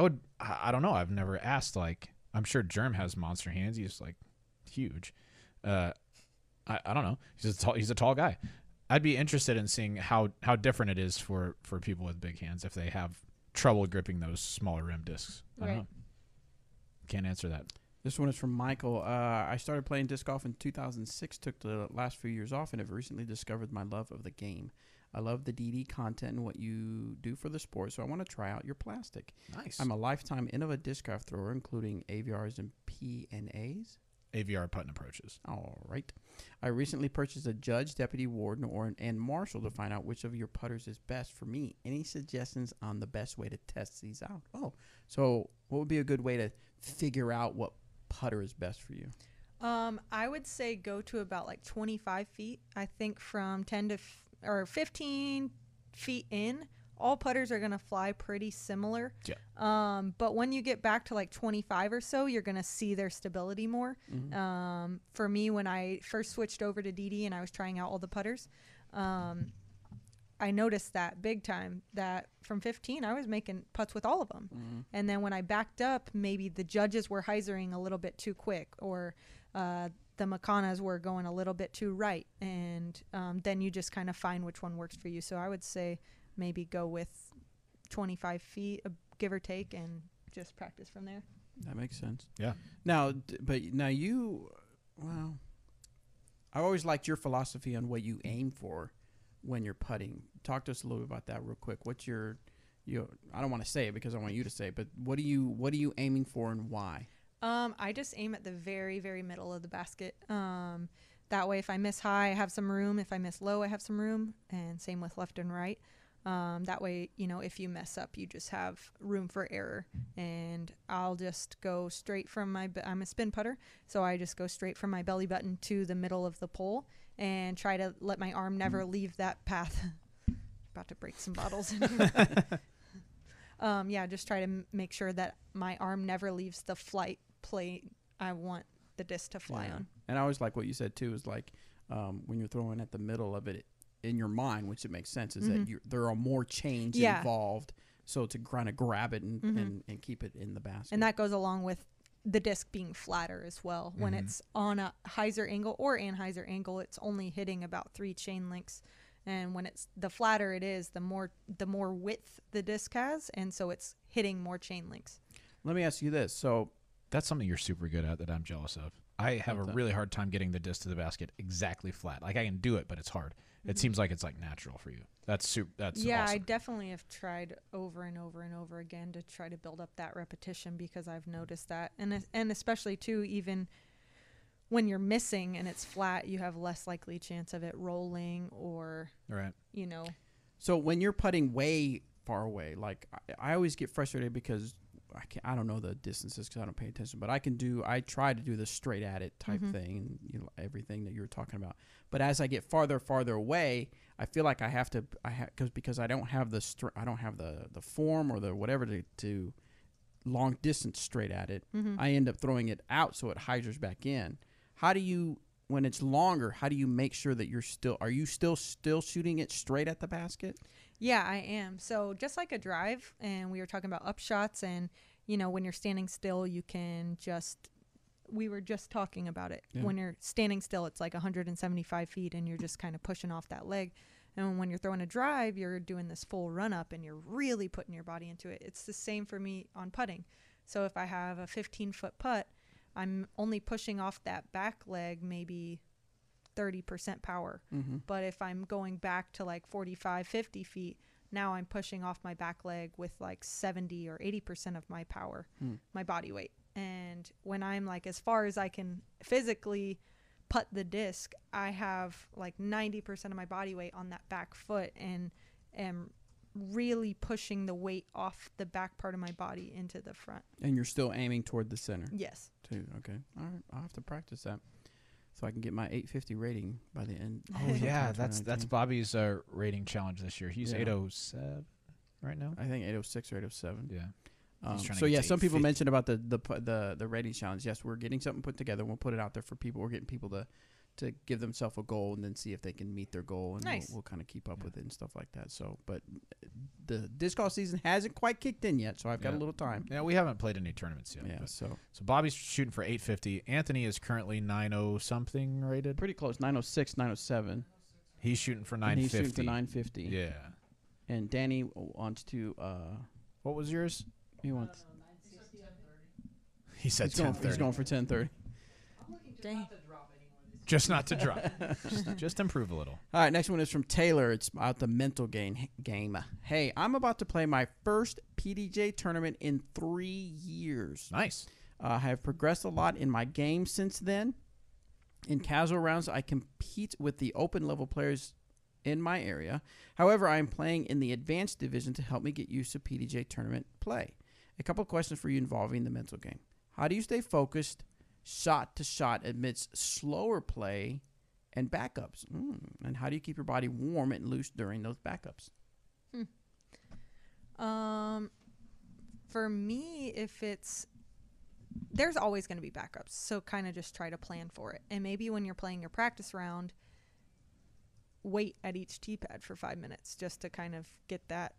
don't know. I've never asked, I'm sure Germ has monster hands. He's huge. I don't know. He's a tall guy. I'd be interested in seeing how different it is for people with big hands if they have trouble gripping those smaller rim discs. I don't know. Can't answer that. This one is from Michael. I started playing disc golf in 2006, took the last few years off, and have recently discovered my love of the game. I love the DD content and what you do for the sport, so I want to try out your plastic. Nice. I'm a lifetime Innova disc golf thrower, including AVRs and PNAs. AVR putt and approaches. All right. I recently purchased a judge, deputy warden, and marshal to find out which of your putters is best for me. Any suggestions on the best way to test these out? Oh, so what would be a good way to figure out what putter is best for you? I would say go to about 25 feet. I think from 10 to or 15 feet in, all putters are going to fly pretty similar. Yeah. But when you get back to like 25 or so, you're going to see their stability more. For me, when I first switched over to DD and I was trying out all the putters, I noticed that big time, that from 15, I was making putts with all of them. And then when I backed up, maybe the judges were hyzering a little bit too quick, or the Macanas were going a little bit too right. And then you just kind of find which one works for you. So I would say maybe go with 25 feet, give or take, and just practice from there. That makes sense. Yeah. Now, well, I always liked your philosophy on what you aim for when you're putting. Talk to us a little bit about that real quick. What's your I don't want to say it because I want you to say it, but what are you aiming for and why? I just aim at the very, very middle of the basket. That way, if I miss high, I have some room. If I miss low, I have some room. And same with left and right. That way, if you mess up, you just have room for error. And I'll just go straight from I'm a spin putter, so I just go straight from my belly button to the middle of the pole and try to let my arm never leave that path. About to break some bottles in here. Just try to make sure that my arm never leaves the flight plane I want the disc to fly on. And I always like what you said too, is like when you're throwing at the middle of it in your mind, which it makes sense, is that there are more chains involved, so to kind of grab it and keep it in the basket. And that goes along with the disc being flatter as well. When it's on a hyzer angle or anhyzer angle, it's only hitting about 3 chain links. And when it's the flatter it is, the more width the disc has, and so it's hitting more chain links. Let me ask you this. So that's something you're super good at that I'm jealous of. I have a really hard time getting the disc to the basket exactly flat. Like, I can do it, but it's hard. It seems like it's like natural for you. That's awesome. I definitely have tried over and over and over again to try to build up that repetition, because I've noticed that, and especially too, even when you're missing and it's flat, you have less likely chance of it rolling or So when you're putting way far away, like I always get frustrated because I don't know the distances because I don't pay attention, but I try to do the straight at it type thing, and everything that you were talking about. But as I get farther away, I feel like I have to, because I don't have the form or the whatever to long distance straight at it. I end up throwing it out so it hyzers back in. How do you, when it's longer, how do you make sure that are you still shooting it straight at the basket? Yeah, I am. So just like a drive, and we were talking about up shots, and when you're standing still, we were just talking about it. Yeah. When you're standing still, it's like 175 feet and you're just kind of pushing off that leg. And when you're throwing a drive, you're doing this full run up and you're really putting your body into it. It's the same for me on putting. So if I have a 15-foot putt, I'm only pushing off that back leg maybe 30% power. But if I'm going back to like 45, 50 feet, now I'm pushing off my back leg with like 70 or 80% of my power, my body weight. And when I'm like as far as I can physically putt the disc, I have like 90% of my body weight on that back foot and am really pushing the weight off the back part of my body into the front. And you're still aiming toward the center? Yes. Too. Okay. All right. I'll have to practice that so I can get my 850 rating by the end. Oh, yeah. That's Bobby's rating challenge this year. He's 807 right now? I think 806 or 807. Yeah. Some people mentioned about the rating challenge. Yes, we're getting something put together. We'll put it out there for people. We're getting people to give themselves a goal and then see if they can meet their goal, and nice. we'll kind of keep up with it and stuff like that. So, but the disc golf season hasn't quite kicked in yet, so I've got a little time. Yeah, we haven't played any tournaments yet. Yeah, so Bobby's shooting for 850. Anthony is currently 90 something rated. Pretty close, 906, 907. He's shooting for 950. He's shooting for 950. Yeah. And Danny wants to. What was yours? He wants. He said 1030. He's going for 1030. Dang. Just not to drop. just improve a little. All right, next one is from Taylor. It's about the mental game. Hey, I'm about to play my first PDJ tournament in 3 years. Nice. I have progressed a lot in my game since then. In casual rounds, I compete with the open level players in my area. However, I am playing in the advanced division to help me get used to PDJ tournament play. A couple of questions for you involving the mental game. How do you stay focused, shot to shot, amidst slower play and backups? And how do you keep your body warm and loose during those backups? For me, there's always going to be backups. So kind of just try to plan for it. And maybe when you're playing your practice round, wait at each tee pad for 5 minutes just to kind of get that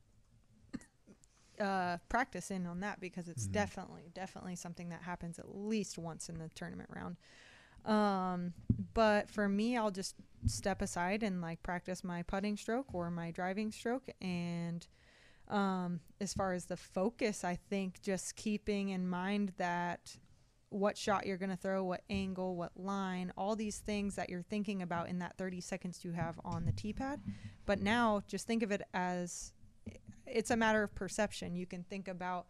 practice in on that, because it's definitely something that happens at least once in the tournament round. But for me, I'll just step aside and like practice my putting stroke or my driving stroke. And as far as the focus, I think just keeping in mind that what shot you're going to throw, what angle, what line, all these things that you're thinking about in that 30 seconds you have on the tee pad. But now just think of it as it's a matter of perception. You can think about,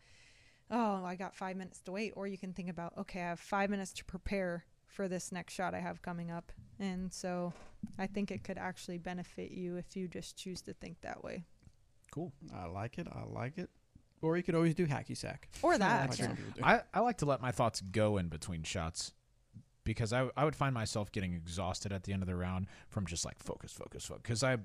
oh, I got 5 minutes to wait. Or you can think about, okay, I have 5 minutes to prepare for this next shot I have coming up. And so I think it could actually benefit you if you just choose to think that way. Cool. I like it. Or you could always do hacky sack. Or that. Like Yeah. some people do. I like to let my thoughts go in between shots, because I would find myself getting exhausted at the end of the round from just like focus, because I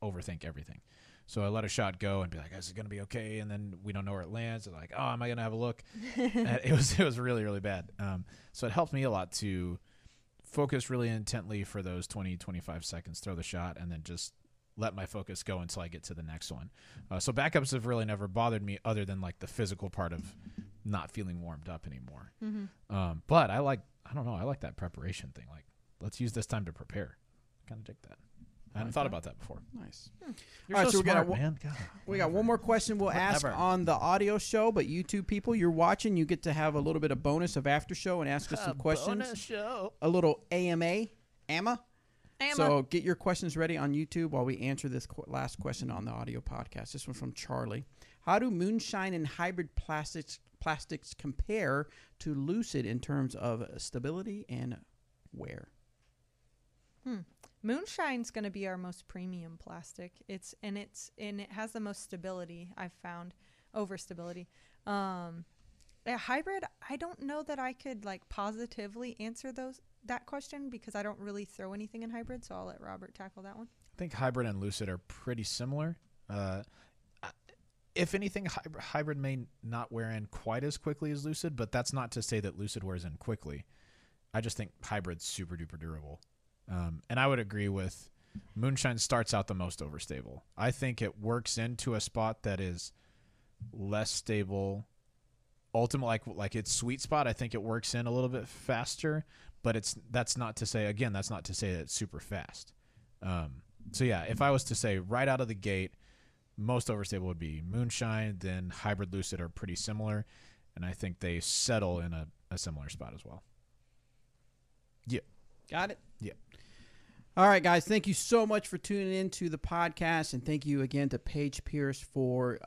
overthink everything. So I let a shot go and be like, is it going to be okay? And then we don't know where it lands. And like, oh, am I going to have a look? And it was really, really bad. So it helped me a lot to focus really intently for those 20, 25 seconds, throw the shot, and then just let my focus go until I get to the next one. So backups have really never bothered me, other than like the physical part of not feeling warmed up anymore. But I like that preparation thing. Like, let's use this time to prepare. Kind of dig that. I hadn't thought about that before. Nice. You're All right, so so smart, man. God, We got one more question we'll ask Whatever. on the audio show, but YouTube people, you're watching, you get to have a little bit of bonus of after show and ask us some questions. Bonus show. A little AMA. Emma. So get your questions ready on YouTube while we answer this last question on the audio podcast. This one from Charlie. How do moonshine and hybrid plastics compare to Lucid in terms of stability and wear? Moonshine's going to be our most premium plastic. It has the most stability, I've found, over stability. A hybrid, I don't know that I could like positively answer that question, because I don't really throw anything in hybrid. So I'll let Robert tackle that one. I think hybrid and Lucid are pretty similar. If anything, hybrid may not wear in quite as quickly as Lucid, but that's not to say that Lucid wears in quickly. I just think hybrid's super duper durable. And I would agree with Moonshine starts out the most overstable. I think it works into a spot that is less stable. Ultimately, like its sweet spot, I think it works in a little bit faster, but that's not to say that it's super fast. So yeah, if I was to say right out of the gate, most overstable would be Moonshine, then hybrid Lucid are pretty similar, and I think they settle in a similar spot as well. Yeah. Got it? Yeah. All right, guys. Thank you so much for tuning in to the podcast, and thank you again to Paige Pierce for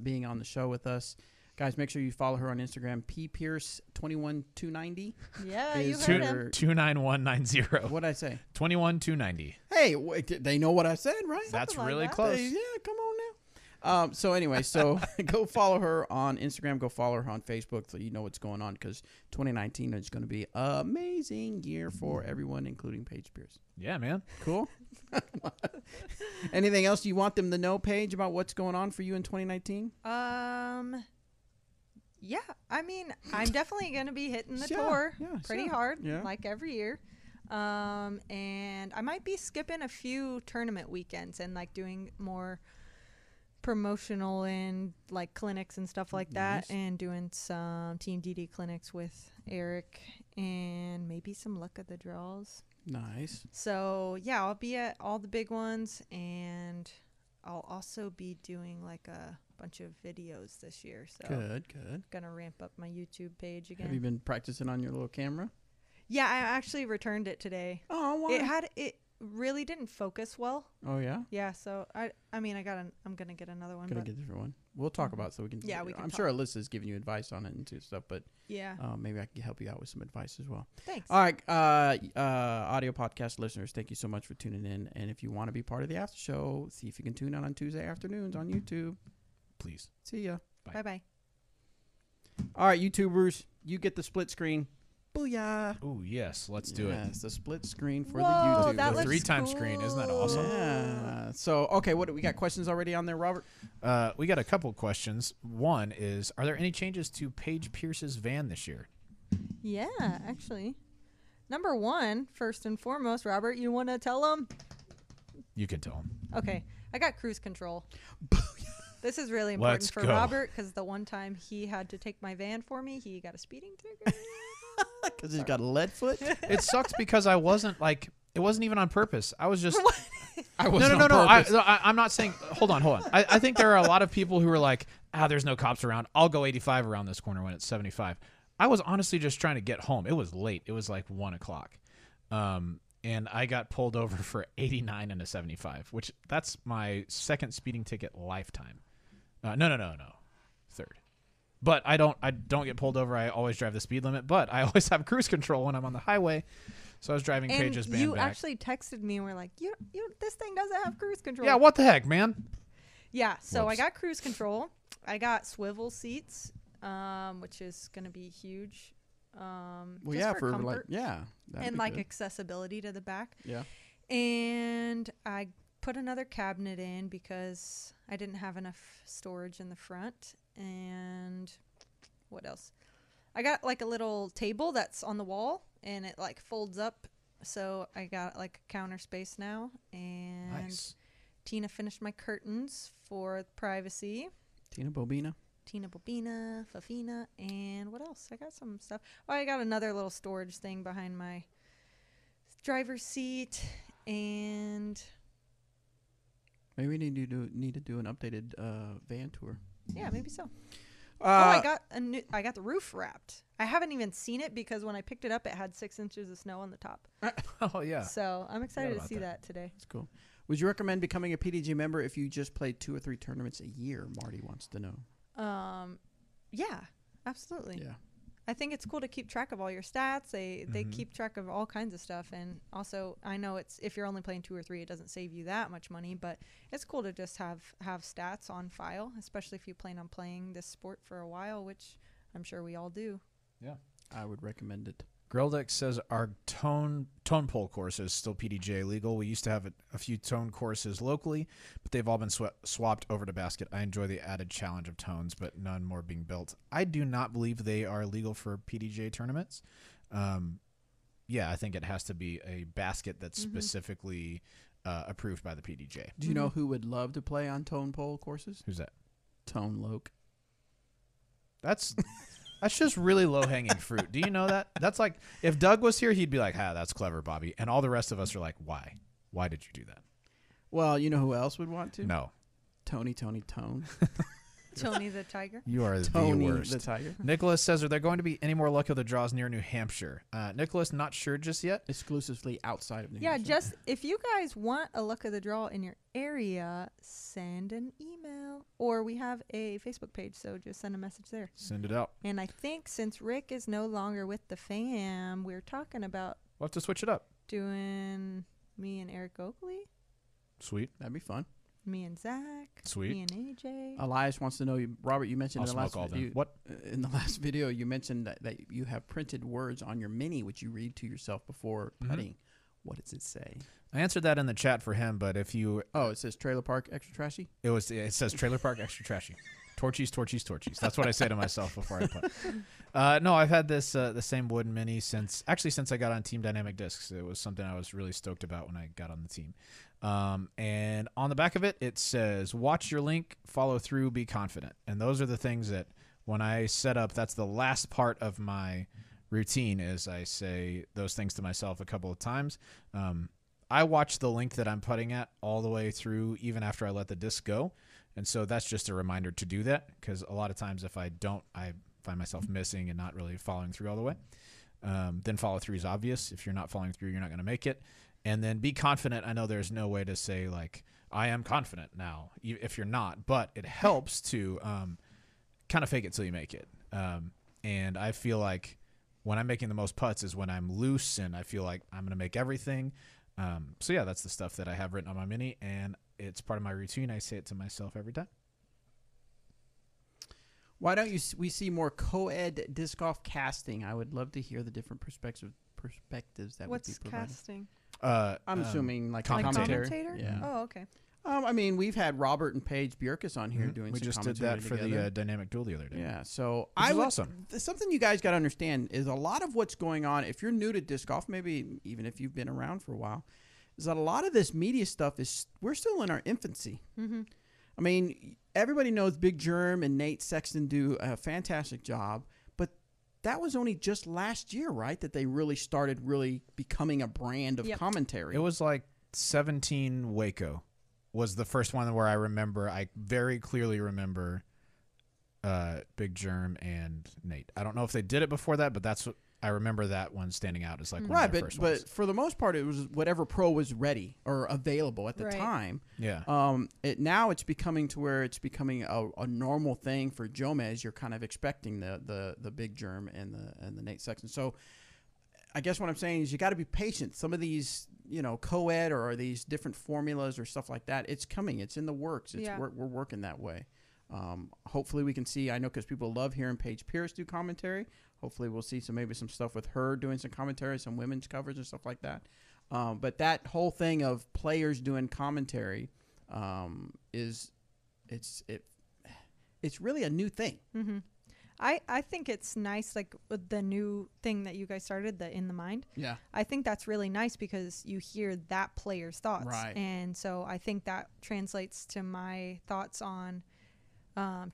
being on the show with us. Guys, make sure you follow her on Instagram, ppierce21290. Yeah, you Is heard her- him. 29190. What did I say? 21290. Hey, they know what I said, right? That's like really that. close. Yeah, come on now. So anyway, go follow her on Instagram. Go follow her on Facebook so you know what's going on, because 2019 is going to be an amazing year for everyone, including Paige Pierce. Yeah, man. Cool. Anything else you want them to know, Paige, about what's going on for you in 2019? Yeah, I mean, I'm definitely going to be hitting the Yeah, tour yeah, pretty sure. hard, Yeah. like every year. And I might be skipping a few tournament weekends and like doing more promotional and like clinics and stuff like that, Nice. and doing some Team DD clinics with Eric and maybe some luck of the draws. Nice. So yeah, I'll be at all the big ones, and I'll also be doing like a bunch of videos this year. So Good. gonna ramp up my YouTube page again. Have you been practicing on your little camera? Yeah, I actually returned it today. Oh, why? It really didn't focus well. Oh, yeah? Yeah, so I'm gonna get another one. Gonna But get a different one. We'll talk about it so we can. Yeah, we can I'm sure Alyssa's giving you advice on it and stuff, but yeah, maybe I can help you out with some advice as well. thanks. All right, audio podcast listeners, thank you so much for tuning in. And if you want to be part of the after show, see if you can tune in on Tuesday afternoons on YouTube. Please. See ya. Bye bye. All right, YouTubers, you get the split screen. Booyah. Ooh, yes, let's do it. Yes, the split screen for Whoa, the YouTube. that The looks 3-time screen, isn't that awesome? Yeah. So, okay, what we got questions already on there, Robert? We got a couple questions. One is, are there any changes to Paige Pierce's van this year? Yeah, actually. Number one, first and foremost, Robert, you want to tell them? You can tell him. Okay, I got cruise control. This is really important Let's for go. Robert because the one time he had to take my van for me, he got a speeding ticket. Because he's got a lead foot? It sucked because I wasn't like, it wasn't even on purpose. I was just. I No, wasn't no, no, on no. purpose. I'm not saying. Hold on, hold on. I think there are a lot of people who are like, there's no cops around. I'll go 85 around this corner when it's 75. I was honestly just trying to get home. It was late. It was like 1 o'clock. And I got pulled over for 89 and a 75, which that's my second speeding ticket lifetime. No. Third. But I don't get pulled over. I always drive the speed limit, but I always have cruise control when I'm on the highway. So I was driving And Paige's van you back. actually texted me and were like, you, this thing doesn't have cruise control. Yeah, what the heck, man? Yeah, so Whoops. I got cruise control. I got swivel seats, which is going to be huge. Well, just yeah, for like, comfort yeah. that'd and be like good. accessibility to the back. Yeah. And I put another cabinet in because I didn't have enough storage in the front. And what else? I got like a little table that's on the wall and it like folds up. So I got like counter space now. And Nice. Tina finished my curtains for privacy. Tina Bobina. Tina Bobina, Fafina, and what else? I got some stuff. Oh, I got another little storage thing behind my driver's seat, and Maybe we need to do an updated van tour. yeah, maybe so. I got the roof wrapped. I haven't even seen it because when I picked it up, it had 6 inches of snow on the top. Oh, yeah. So I'm excited to about see that. that today. That's cool. Would you recommend becoming a PDG member if you just played 2 or 3 tournaments a year? Marty wants to know. Yeah, absolutely. Yeah. I think it's cool to keep track of all your stats. They keep track of all kinds of stuff, and also I know it's if you're only playing 2 or 3, it doesn't save you that much money, but it's cool to just have stats on file, especially if you plan on playing this sport for a while, which I'm sure we all do. Yeah. I would recommend it. Greldeck says our tone pole course is still PDGA legal. We used to have a few tone courses locally, but they've all been swapped over to basket. I enjoy the added challenge of tones, but none more being built. I do not believe they are legal for PDGA tournaments. Yeah, I think it has to be a basket that's specifically approved by the PDGA. Do you know who would love to play on tone pole courses? Who's that? Tone Loke. That's just really low-hanging fruit. Do you know that? That's like, if Doug was here, he'd be like, that's clever, Bobby. And all the rest of us are like, why? Why did you do that? Well, you know who else would want to? No. Tone. Tony the Tiger. You are Tony the worst. the Tiger. Nicholas says, are there going to be any more luck of the draws near New Hampshire? Nicholas, not sure just yet. Exclusively outside of New Yeah, Hampshire. just if you guys want a luck of the draw in your area, send an email. Or we have a Facebook page, so just send a message there. Send it out. And I think since Rick is no longer with the fam, we're talking about We'll have to switch it up. doing me and Eric Oakley, Sweet. That'd be fun. me and Zach, Sweet. me and AJ. Elias wants to know, Robert, you mentioned I'll in the last smoke all them. video, What? in the last video, you mentioned that you have printed words on your mini, which you read to yourself before putting. What does it say? I answered that in the chat for him, but if you... Oh, it says trailer park extra trashy? It says trailer park extra trashy. Torchies, torchies, torchies. That's what I say to myself before I put. No, I've had this the same wooden mini since I got on Team Dynamic Discs. It was something I was really stoked about when I got on the team. And on the back of it says, watch your link, follow through, be confident. And those are the things that when I set up, that's the last part of my routine is I say those things to myself a couple of times. I watch the link that I'm putting at all the way through, even after I let the disc go. And so that's just a reminder to do that, because a lot of times if I don't, I find myself missing and not really following through all the way. Then follow through is obvious. If you're not following through, you're not going to make it. And then be confident. I know there's no way to say, like, I am confident now, if you're not. But it helps to kind of fake it till you make it. And I feel like when I'm making the most putts is when I'm loose and I feel like I'm going to make everything. So, yeah, that's the stuff that I have written on my mini, and it's part of my routine. I say it to myself every time. Why don't we see more co-ed disc golf casting? I would love to hear the different perspectives that would be What's provided. casting? I'm assuming like Like commentary. commentator? Yeah. Oh, okay. I mean, we've had Robert and Paige Pierce on here doing We some just did commentary that for together. the dynamic duel the other day. Yeah, so Which is would, awesome. Something you guys got to understand is a lot of what's going on. If you're new to disc golf, maybe even if you've been around for a while, is that a lot of this media stuff we're still in our infancy. Mm-hmm. I mean, everybody knows Big Germ and Nate Sexton do a fantastic job, but that was only just last year, right? That they really started becoming a brand of commentary. It was like 17 Waco was the first one where I very clearly remember Big Germ and Nate. I don't know if they did it before that, but that's what I remember, that one standing out as like one of their first ones. But for the most part, it was whatever pro was ready or available at the time. Yeah. Now it's becoming a normal thing for Jomez. You're kind of expecting the Big Germ and the Nate Sexton. So I guess what I'm saying is you got to be patient. Some of these, co-ed or these different formulas or stuff like that, it's coming. It's in the works. We're working that way. Hopefully we can see, I know because people love hearing Paige Pierce do commentary. Hopefully we'll see maybe some stuff with her doing some commentary, some women's coverage and stuff like that. But that whole thing of players doing commentary it's really a new thing. Mm-hmm. I think it's nice, like with the new thing that you guys started, the In the Mind. Yeah. I think that's really nice because you hear that player's thoughts. Right. And so I think that translates to my thoughts on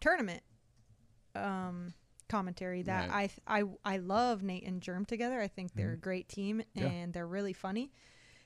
tournament commentary that right. I love Nate and Germ together. I think they're a great team and they're really funny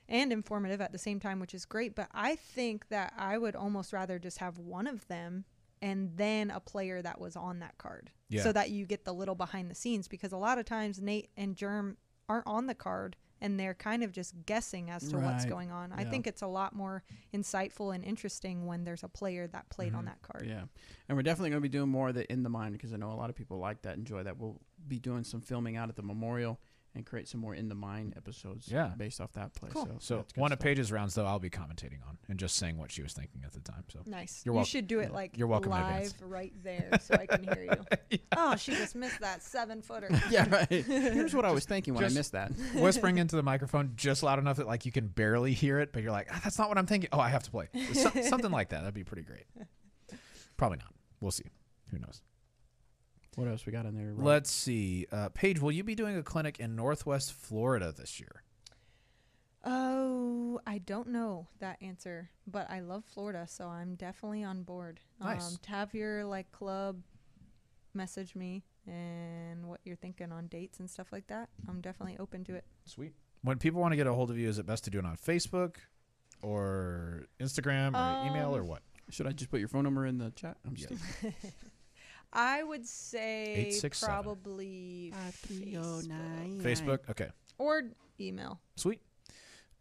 and informative at the same time, which is great. But I think that I would almost rather just have one of them and then a player that was on that card so that you get the little behind the scenes, because a lot of times Nate and Germ aren't on the card and they're kind of just guessing as to what's going on. I think it's a lot more insightful and interesting when there's a player that played on that card. Yeah. And we're definitely going to be doing more of the In the Mind because I know a lot of people like that, enjoy that. We'll be doing some filming out at the Memorial and create some more In the Mind episodes based off that place. Cool. So one of Paige's rounds, though, I'll be commentating on and just saying what she was thinking at the time. So nice. You're you should do it you're welcome in live advance. right there so I can hear you. Oh, she just missed that 7-footer. Yeah, right. Here's what I was thinking when I missed that. Whispering into the microphone just loud enough that like you can barely hear it, but you're like, that's not what I'm thinking. Oh, I have to play. Something like that. That'd be pretty great. Probably not. We'll see. Who knows? What else we got in there? Rob? Let's see. Paige, will you be doing a clinic in Northwest Florida this year? Oh, I don't know that answer, but I love Florida, so I'm definitely on board. Nice. To have your club message me and what you're thinking on dates and stuff like that. I'm definitely open to it. Sweet. When people want to get a hold of you, is it best to do it on Facebook or Instagram or email or what? Should I just put your phone number in the chat? I'm just I would say 867. probably 5309. Facebook? Okay. or email. Sweet.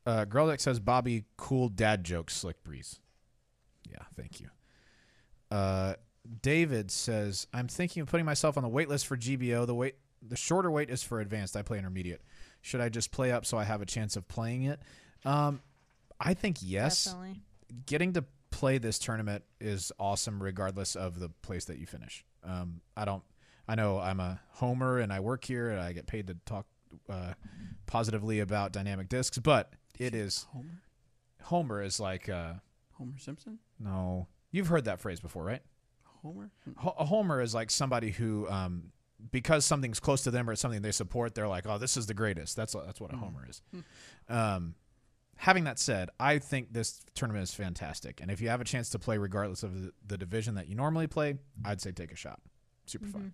Girl that says, Bobby, cool dad jokes, Slick Breeze. Yeah, thank you. David says, I'm thinking of putting myself on the wait list for GBO. The shorter wait is for advanced. I play intermediate. Should I just play up so I have a chance of playing it? I think yes. Definitely. Getting to play this tournament is awesome regardless of the place that you finish. I know I'm a homer and I work here and I get paid to talk positively about dynamic discs, but it is Homer is like Homer Simpson? No. You've heard that phrase before, right? Homer? A homer is like somebody who because something's close to them or it's something they support, they're like, "Oh, this is the greatest." That's what a homer is. Having that said, I think this tournament is fantastic. And if you have a chance to play regardless of the division that you normally play, I'd say take a shot. Super fun.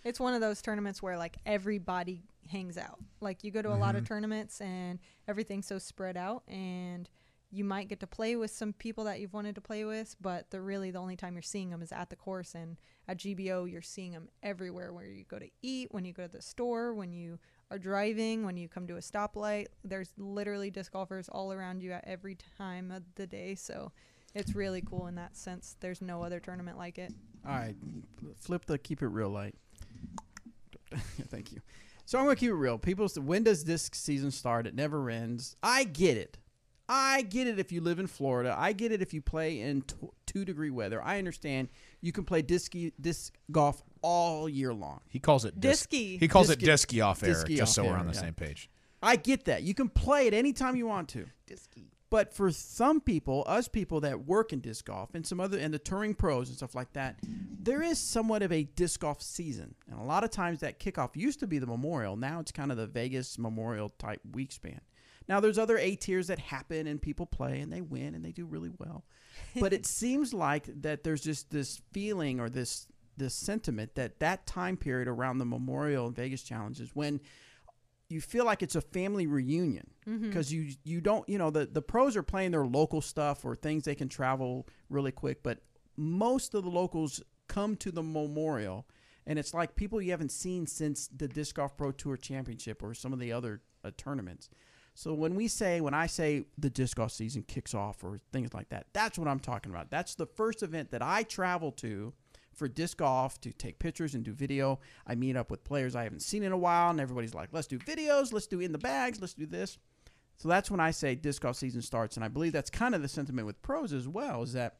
It's one of those tournaments where like everybody hangs out. Like you go to a lot of tournaments and everything's so spread out, and you might get to play with some people that you've wanted to play with, but the only time you're seeing them is at the course. And at GBO, you're seeing them everywhere, where you go to eat, when you go to the store, when you are driving, when you come to a stoplight. There's literally disc golfers all around you at every time of the day. So it's really cool in that sense. There's no other tournament like it. All right. Flip the keep it real light. Thank you. So I'm going to keep it real. When does disc season start? It never ends. I get it. I get it if you live in Florida. I get it if you play in 2-degree weather. I understand you can play disc golf all year long. He calls it Disky. He calls it disky off air, Disky just off so we're air, on the yeah. same page. I get that. You can play it anytime you want to. Disky. But for some people, us people that work in disc golf and some other and the touring pros and stuff like that, there is somewhat of a disc golf season. And a lot of times that kickoff used to be the Memorial. Now it's kind of the Vegas Memorial type week span. Now there's other A tiers that happen and people play and they win and they do really well. But it seems like that there's just this feeling or this sentiment that time period around the Memorial and Vegas challenges when you feel like it's a family reunion because you don't, the pros are playing their local stuff or things they can travel really quick. But most of the locals come to the Memorial and it's like people you haven't seen since the Disc Golf Pro Tour Championship or some of the other tournaments. So when I say the disc golf season kicks off or things like that, that's what I'm talking about. That's the first event that I travel to for disc golf to take pictures and do video. I meet up with players I haven't seen in a while, and everybody's like, let's do videos, let's do in the bags, let's do this. So that's when I say disc golf season starts, and I believe that's kind of the sentiment with pros as well, is that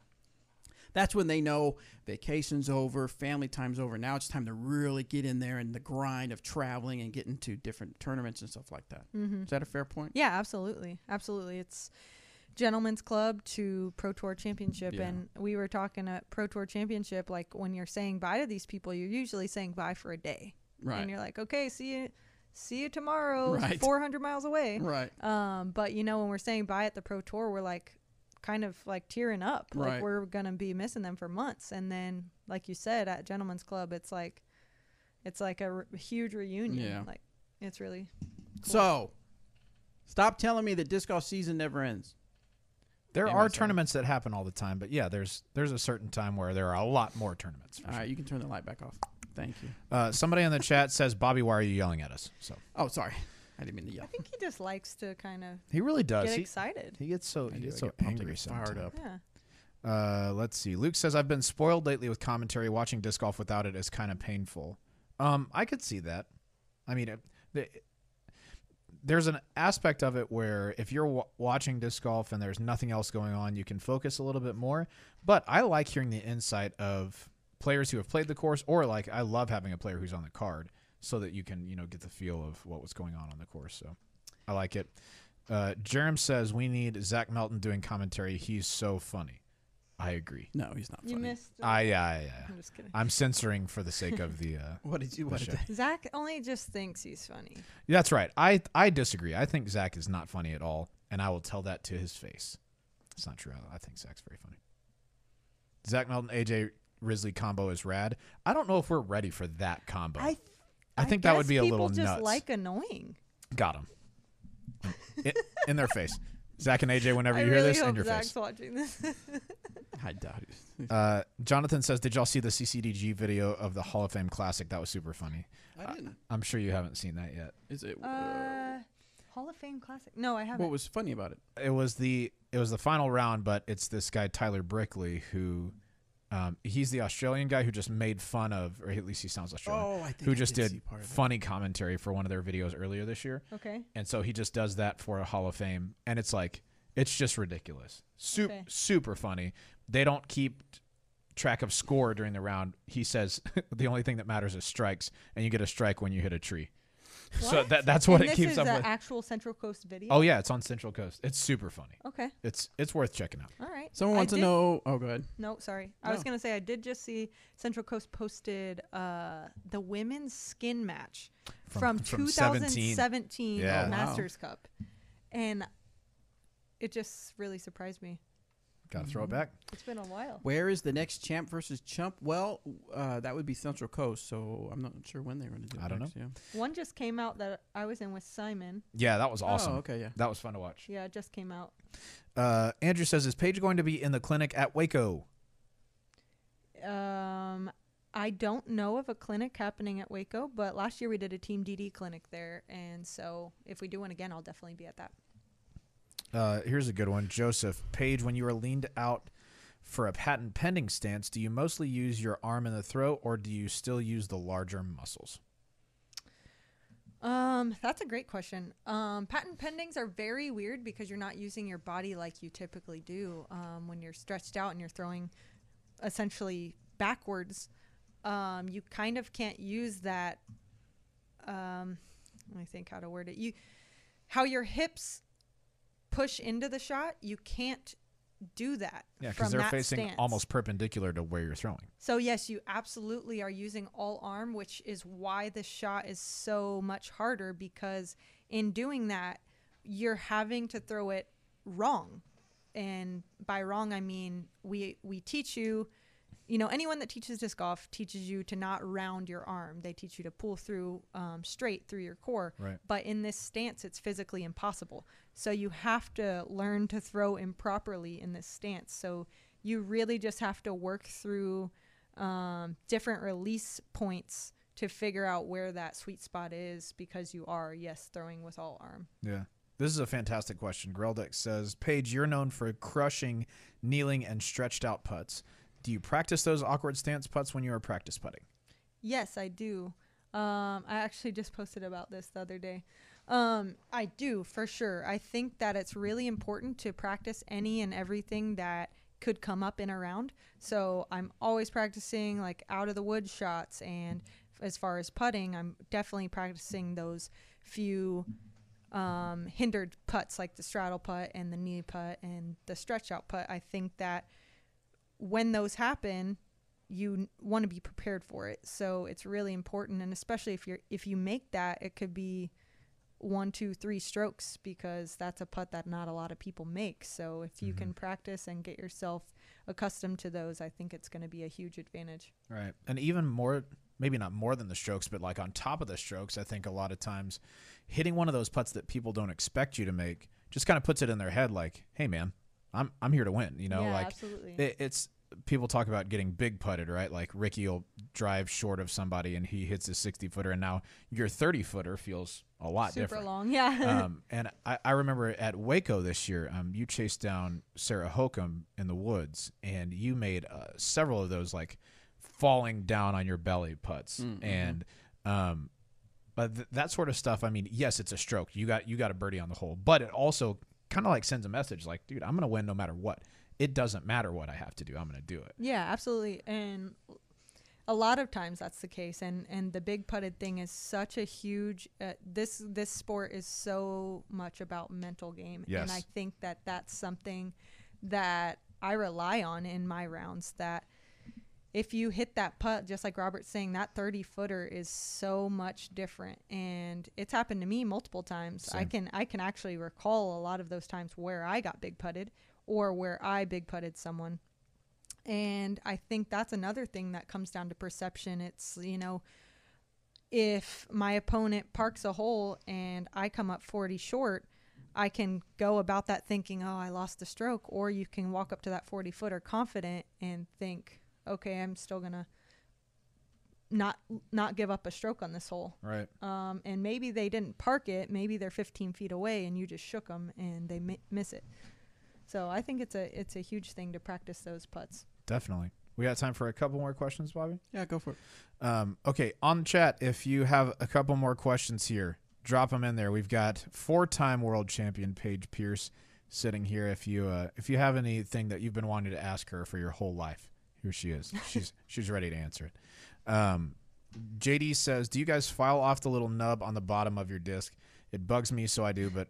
that's when they know vacation's over, family time's over. Now it's time to really get in there and the grind of traveling and getting to different tournaments and stuff like that. Is that a fair point? Yeah, absolutely. Absolutely. It's Gentlemen's Club to Pro Tour Championship. Yeah. And we were talking at Pro Tour Championship, like when you're saying bye to these people, you're usually saying bye for a day. Right. And you're like, okay, see you tomorrow, Right. 400 miles away. Right. But, when we're saying bye at the Pro Tour, we're like kind of like tearing up. Right. Like we're going to be missing them for months. And then, like you said, at Gentlemen's Club, it's like a huge reunion. Yeah. Like it's really cool. So stop telling me that disc golf season never ends. There Yeah, are myself. tournaments that happen all the time, but yeah, there's a certain time where there are a lot more tournaments. for All sure. right, you can turn the light back off. Thank you. Somebody in the chat says, Bobby, why are you yelling at us? So Oh, sorry. I didn't mean to yell. I think he just likes to kind of he really does. get He, excited. he gets so I he do. gets I so get pumped, I angry, get fired sometimes. up. Yeah. Let's see. Luke says, I've been spoiled lately with commentary. Watching disc golf without it is kind of painful. I could see that. I mean, there's an aspect of it where if you're watching disc golf and there's nothing else going on, you can focus a little bit more. But I like hearing the insight of players who have played the course, or like I love having a player who's on the card so that you can, get the feel of what was going on the course. So I like it. Jerem says we need Zach Melton doing commentary. He's so funny. I agree. No, he's not funny. You missed. Yeah. I'm just kidding. I'm censoring for the sake of the. What did you the want show. to Zach only just thinks he's funny. That's right. I disagree. I think Zach is not funny at all, and I will tell that to his face. It's not true. I think Zach's very funny. Zach Melton, AJ Risley combo is rad. I don't know if we're ready for that combo. I think that would be a little nuts. People just like annoying. Got him. In their face. Zach and AJ, whenever you really hear this, hope in your Zach's face. watching this. I doubt it. Jonathan says, did y'all see the CCDG video of the Hall of Fame Classic? That was super funny. I didn't. I'm sure you haven't seen that yet. Is it? Hall of Fame Classic. No, I haven't. What was funny about it? It was the final round, but it's this guy Tyler Brickley who he's the Australian guy who just made fun of, or at least he sounds Australian, I think who I just did did see part of it. funny commentary for one of their videos earlier this year. Okay. And so he just does that for a Hall of Fame, and it's just ridiculous. Okay. Super funny. They don't keep track of score during the round. He says the only thing that matters is strikes, and you get a strike when you hit a tree. So What? that's what And it keeps up This is with. an actual Central Coast video. Oh yeah, it's on Central Coast. It's super funny. Okay. It's worth checking out. All right. Someone wants to know. Oh, go ahead. No, sorry. I was No. going to say I did just see Central Coast posted the women's skin match from 2017 Yeah. Oh, wow. Masters Cup. And it just really surprised me. Gotta throw it back. It's been a while. Where is the next champ versus chump? Well, that would be Central Coast, so I'm not sure when they're going to do it. I don't next, know. Yeah. One just came out that I was in with Simon. Yeah, that was awesome. Oh, okay, yeah. That was fun to watch. Yeah, it just came out. Andrew says, is Paige going to be in the clinic at Waco? I don't know of a clinic happening at Waco, but last year we did a Team DD clinic there. And so if we do one again, I'll definitely be at that. Here's a good one. Joseph, Paige, when you are leaned out for a patent pending stance, do you mostly use your arm in the throw, or do you still use the larger muscles? That's a great question. Patent pendings are very weird because you're not using your body like you typically do. When you're stretched out and you're throwing essentially backwards, you kind of can't use that. Let me think how to word it. How your hips push into the shot, you can't do that. Yeah, because they're facing stance. almost perpendicular to where you're throwing. So yes, you absolutely are using all arm, which is why the shot is so much harder, because in doing that, you're having to throw it wrong. And by wrong, I mean we teach you, anyone that teaches disc golf teaches you to not round your arm. They teach you to pull through straight through your core. Right. But in this stance, it's physically impossible. So you have to learn to throw improperly in this stance. So you really just have to work through different release points to figure out where that sweet spot is, because you are, yes, throwing with all arm. Yeah. This is a fantastic question. Greldeck says, Paige, you're known for crushing, kneeling, and stretched out putts. Do you practice those awkward stance putts when you are practice putting? Yes, I do. I actually just posted about this the other day. I do, for sure. I think that it's really important to practice any and everything that could come up in a round. So I'm always practicing like out of the woods shots. And as far as putting, I'm definitely practicing those few hindered putts, like the straddle putt and the knee putt and the stretch out putt. I think that when those happen, you want to be prepared for it. So it's really important. And especially if you make that, it could be 1, 2, 3 strokes, because that's a putt that not a lot of people make. So if you can practice and get yourself accustomed to those, I think it's going to be a huge advantage. Right. And even more, maybe not more than the strokes, but like on top of the strokes, I think a lot of times hitting one of those putts that people don't expect you to make just kind of puts it in their head like, hey man, I'm here to win, Yeah, like absolutely. it's people talk about getting big putted, right? Like Ricky will drive short of somebody and he hits his 60-footer, and now your 30-footer feels a lot Super different. long, yeah. And I remember at Waco this year, you chased down Sarah Hokum in the woods, and you made several of those like falling down on your belly putts. And but that sort of stuff, I mean, yes, it's a stroke. You got a birdie on the hole, but it also kind of like sends a message like, dude, I'm going to win no matter what. It doesn't matter what I have to do. I'm going to do it. Yeah, absolutely. And a lot of times that's the case. And the big putted thing is such a huge, this sport is so much about mental game. Yes. And I think that that's something that I rely on in my rounds, that if you hit that putt, just like Robert's saying, that 30-footer is so much different. And it's happened to me multiple times. Same. I can actually recall a lot of those times where I got big putted or where I big putted someone. And I think that's another thing that comes down to perception. It's, if my opponent parks a hole and I come up 40 short, I can go about that thinking, oh, I lost the stroke. Or you can walk up to that 40-footer confident and think, okay, I'm still going to not give up a stroke on this hole. Right. And maybe they didn't park it. Maybe they're 15 feet away and you just shook them and they miss it. So I think it's a huge thing to practice those putts. Definitely. We got time for a couple more questions, Bobby? Yeah, go for it. Okay, on the chat, if you have a couple more questions here, drop them in there. We've got 4-time world champion Paige Pierce sitting here. If you have anything that you've been wanting to ask her for your whole life, here she is. She's ready to answer it. JD says, do you guys file off the little nub on the bottom of your disc? It bugs me, so I do, but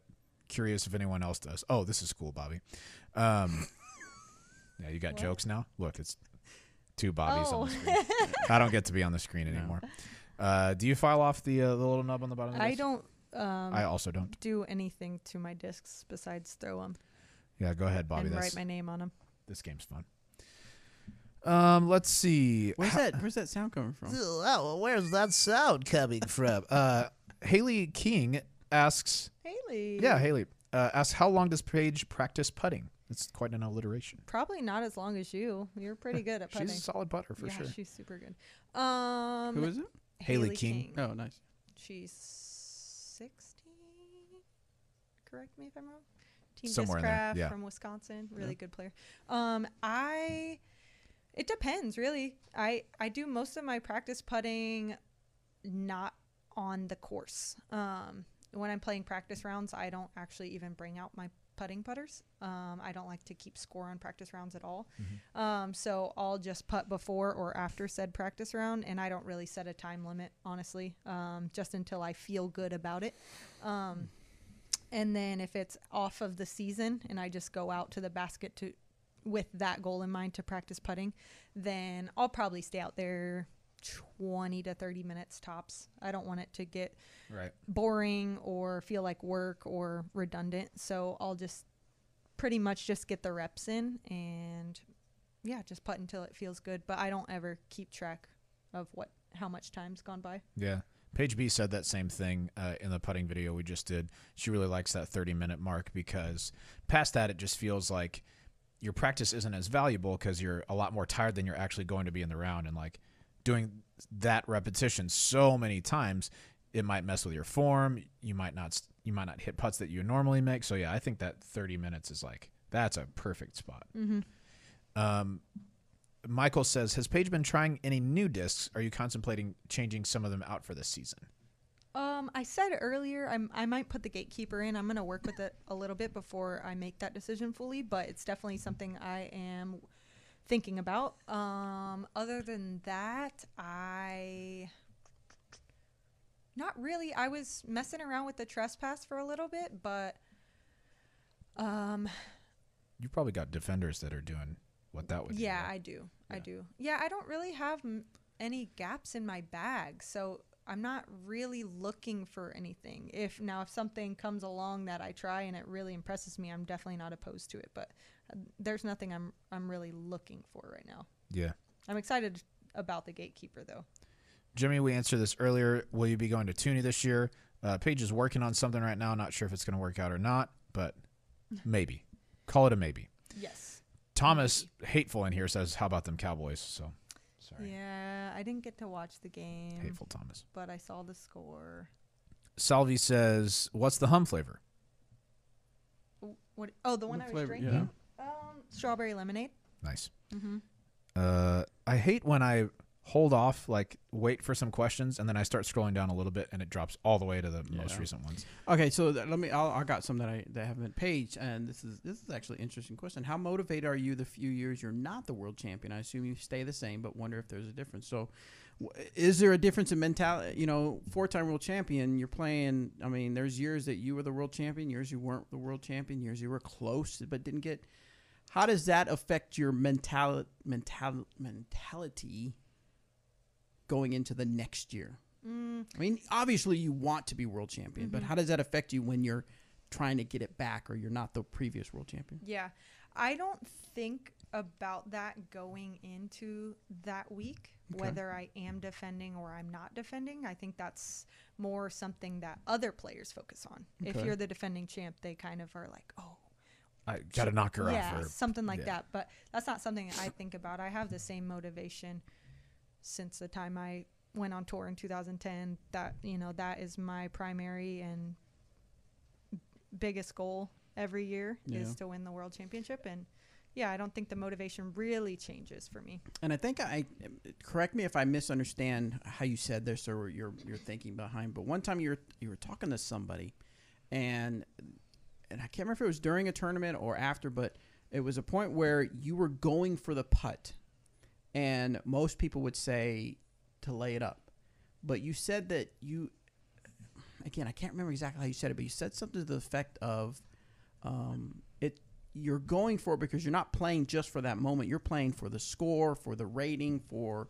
curious if anyone else does. Oh, this is cool, Bobby. Yeah, you got jokes now? Look, it's 2 Bobbies on the screen. I don't get to be on the screen anymore. Do you file off the little nub on the bottom of the disc? I don't. I also don't do anything to my discs besides throw them. Yeah, go ahead, Bobby. And write my name on them. This game's fun. Let's see. Where's that sound coming from? Oh, where's that sound coming from? Haley King asks. Haley. Yeah, Haley asks, how long does Paige practice putting? It's quite an alliteration. Probably not as long as you. You're pretty good at putting. She's a solid putter for sure. Yeah, she's super good. Who is it? Haley King. Oh, nice. She's 16. Correct me if I'm wrong. Team Somewhere in there, Discraft yeah. from Wisconsin. Really good player. It depends, really. I do most of my practice putting not on the course. When I'm playing practice rounds, I don't actually even bring out my putting putters. I don't like to keep score on practice rounds at all. So I'll just putt before or after said practice round, and I don't really set a time limit, honestly, just until I feel good about it. And then if it's off of the season and I just go out to the basket with that goal in mind to practice putting, then I'll probably stay out there 20 to 30 minutes tops. I don't want it to get boring or feel like work or redundant. So I'll just pretty much just get the reps in and just putt until it feels good. But I don't ever keep track of how much time's gone by. Yeah. Paige B said that same thing in the putting video we just did. She really likes that 30-minute mark because past that, it just feels like your practice isn't as valuable because you're a lot more tired than you're actually going to be in the round. And like doing that repetition so many times, it might mess with your form. You might not hit putts that you normally make. So yeah, I think that 30 minutes is that's a perfect spot. Michael says, has Paige been trying any new discs? Are you contemplating changing some of them out for this season? I said earlier I might put the Gatekeeper in. I'm going to work with it a little bit before I make that decision fully, but it's definitely something I am thinking about. Other than that, not really. I was messing around with the Trespass for a little bit, but You've probably got defenders that are doing what that would do. Yeah, I do. Yeah. I do. Yeah, I don't really have any gaps in my bag, so I'm not really looking for anything. If something comes along that I try and it really impresses me, I'm definitely not opposed to it. But there's nothing I'm really looking for right now. Yeah. I'm excited about the Gatekeeper, though. Jimmy, we answered this earlier. Will you be going to Toonie this year? Paige is working on something right now. Not sure if it's going to work out or not, but maybe. Call it a maybe. Yes. Thomas, hateful in here, says, how about them Cowboys? So, sorry. Yeah, I didn't get to watch the game. Hateful Thomas. But I saw the score. Salvi says, what's the hum flavor? What? Oh, the one I was drinking? Yeah. Strawberry lemonade. Nice. I hate when I hold off, wait for some questions, and then I start scrolling down a little bit, and it drops all the way to the most recent ones. Okay, so I got some that haven't Paige, and this is actually an interesting question. How motivated are you the few years you're not the world champion? I assume you stay the same, but wonder if there's a difference. So, is there a difference in mentality? 4-time world champion, you're playing. I mean, there's years that you were the world champion, years you weren't the world champion, years you were close but didn't get. How does that affect your mentality going into the next year? I mean, obviously you want to be world champion, but how does that affect you when you're trying to get it back or you're not the previous world champion? Yeah, I don't think about that going into that week, whether I am defending or I'm not defending. I think that's more something that other players focus on. Okay. If you're the defending champ, they kind of are like, oh, I got to knock her off. Yeah, something like that. But that's not something I think about. I have the same motivation since the time I went on tour in 2010. That that is my primary and biggest goal every year is to win the world championship. And I don't think the motivation really changes for me. And I think correct me if I misunderstand how you said this or your thinking behind, but one time you were talking to somebody and I can't remember if it was during a tournament or after, but it was a point where you were going for the putt. And most people would say to lay it up. But you said that again, I can't remember exactly how you said it, but you said something to the effect of you're going for it because you're not playing just for that moment. You're playing for the score, for the rating, for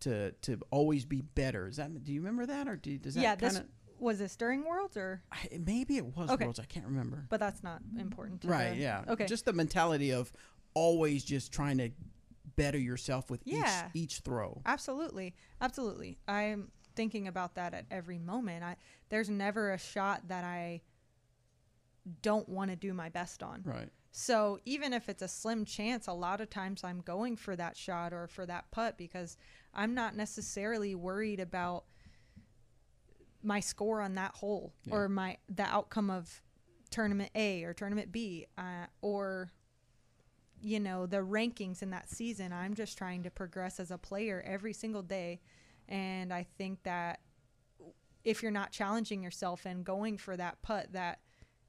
to always be better. Do you remember that? Or does that kind of... Was this during Worlds or? Maybe it was Worlds. I can't remember. But that's not important. Yeah. Okay. Just the mentality of always just trying to better yourself with each throw. Absolutely. I'm thinking about that at every moment. There's never a shot that I don't want to do my best on. Right. So even if it's a slim chance, a lot of times I'm going for that shot or for that putt because I'm not necessarily worried about my score on that hole or the outcome of tournament A or tournament B or the rankings in that season. I'm just trying to progress as a player every single day. And I think that if you're not challenging yourself and going for that putt that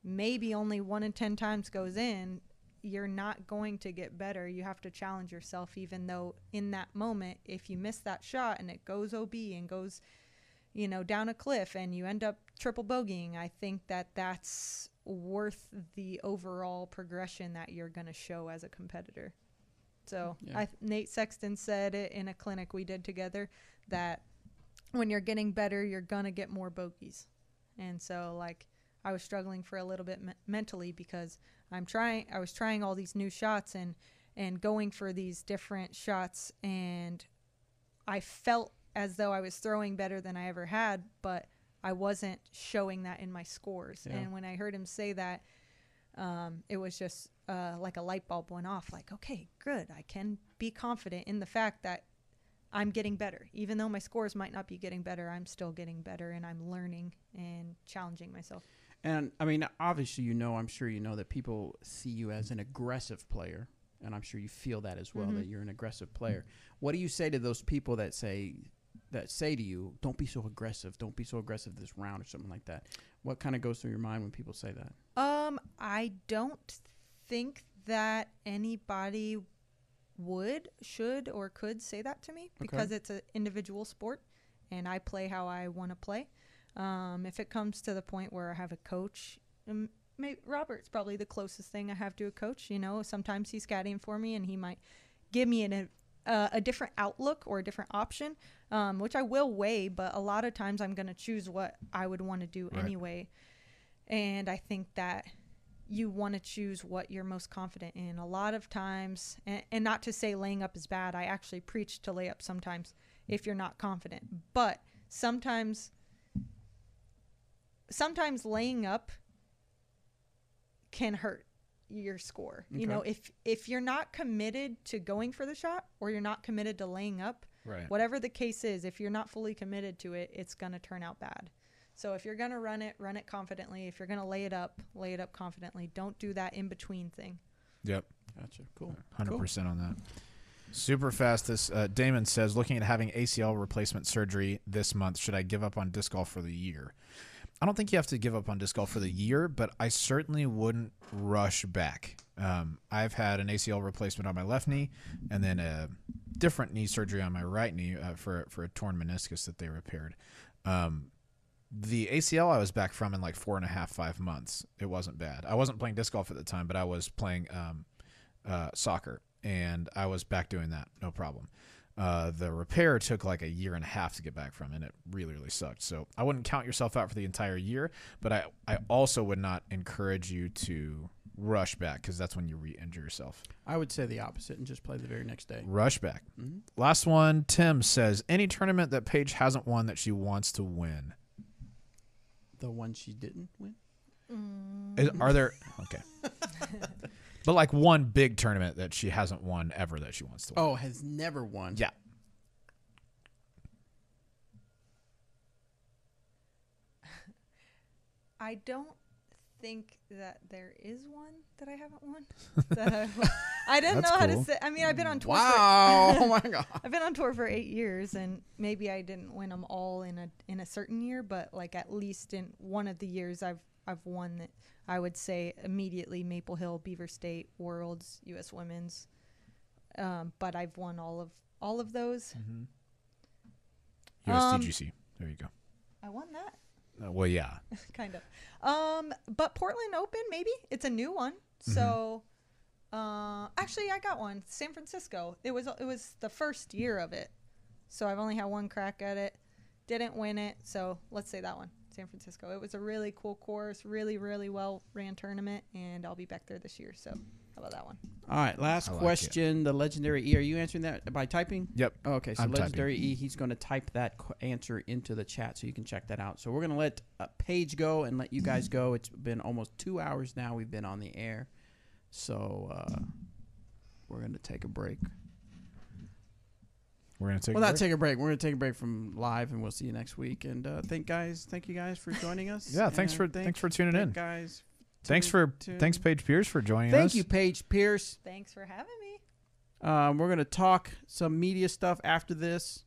maybe only 1 in 10 times goes in, you're not going to get better. You have to challenge yourself, even though in that moment, if you miss that shot and it goes OB and goes, you know, down a cliff and you end up triple bogeying, I think that that's worth the overall progression that you're going to show as a competitor. So Nate Sexton said it in a clinic we did together, that when you're getting better, you're going to get more bogeys. And so, like, I was struggling for a little bit mentally, because I was trying all these new shots and going for these different shots, and I felt as though I was throwing better than I ever had, but I wasn't showing that in my scores. Yeah. And when I heard him say that, it was just like a light bulb went off, like, okay, good. I can be confident in the fact that I'm getting better. Even though my scores might not be getting better, I'm still getting better, and I'm learning and challenging myself. And, I mean, obviously, you know, I'm sure you know that people see you as an aggressive player, and I'm sure you feel that as well, that you're an aggressive player. What do you say to those people that say to you, don't be so aggressive this round, or something like that? What kind of goes through your mind when people say that? I don't think that anybody should, or could say that to me, because it's an individual sport, and I play how I want to play. If it comes to the point where I have a coach, Robert's probably the closest thing I have to a coach. You know, sometimes he's caddying for me, and he might give me a different outlook or a different option, which I will weigh, but a lot of times I'm going to choose what I would want to do anyway. And I think that you want to choose what you're most confident in. A lot of times, and not to say laying up is bad, I actually preach to lay up sometimes if you're not confident. But sometimes laying up can hurt your score. Okay. You know, if you're not committed to going for the shot, or you're not committed to laying up, whatever the case is, if you're not fully committed to it, it's going to turn out bad. So if you're going to run it confidently. If you're going to lay it up confidently. Don't do that in-between thing. Yep. Gotcha. Cool. 100% on that. Super fast. This Damon says, looking at having ACL replacement surgery this month, should I give up on disc golf for the year? I don't think you have to give up on disc golf for the year, but I certainly wouldn't rush back. I've had an ACL replacement on my left knee, and then a different knee surgery on my right knee for a torn meniscus that they repaired. The ACL I was back from in like 4.5, 5 months. It wasn't bad. I wasn't playing disc golf at the time, but I was playing soccer, and I was back doing that, no problem. The repair took like 1.5 years to get back from, and it really, really sucked. So I wouldn't count yourself out for the entire year, but I also would not encourage you to rush back, because that's when you re-injure yourself. I would say the opposite and just play the very next day. Rush back. Last one, Tim says, any tournament that Paige hasn't won that she wants to win? The one she didn't win? Are there... Okay. But like one big tournament that she hasn't won ever that she wants to win. Oh, has never won. Yeah. I don't think that there is one that I haven't won. I didn't know how to say. I mean, I've been on tour. Wow! Oh my God! I've been on tour for 8 years, and maybe I didn't win them all in a certain year, but like at least in one of the years I've won that. I would say immediately Maple Hill, Beaver State, Worlds, U.S. Women's, but I've won all of those. USDGC. There you go. I won that. Well, yeah. Kind of. But Portland Open, maybe it's a new one. So, actually, I got one. San Francisco. It was the first year of it, so I've only had one crack at it. Didn't win it, so let's say that one. San Francisco. It was a really cool course, really, really well ran tournament, and I'll be back there this year. So how about that one? All right, last question. The legendary E. Are you answering that by typing? Yep. Oh, okay, so I'm legendary typing. E. He's going to type that answer into the chat so you can check that out. So we're going to let Paige go and let you guys go. It's been almost 2 hours now. We've been on the air, so we're going to take a break. We're going to take We're going to take a break from live, and we'll see you next week. And thank you guys for joining us. Yeah, thanks for tuning in. Guys. Thanks Paige Pierce for joining us. Thank you, Paige Pierce. Thanks for having me. We're going to talk some media stuff after this.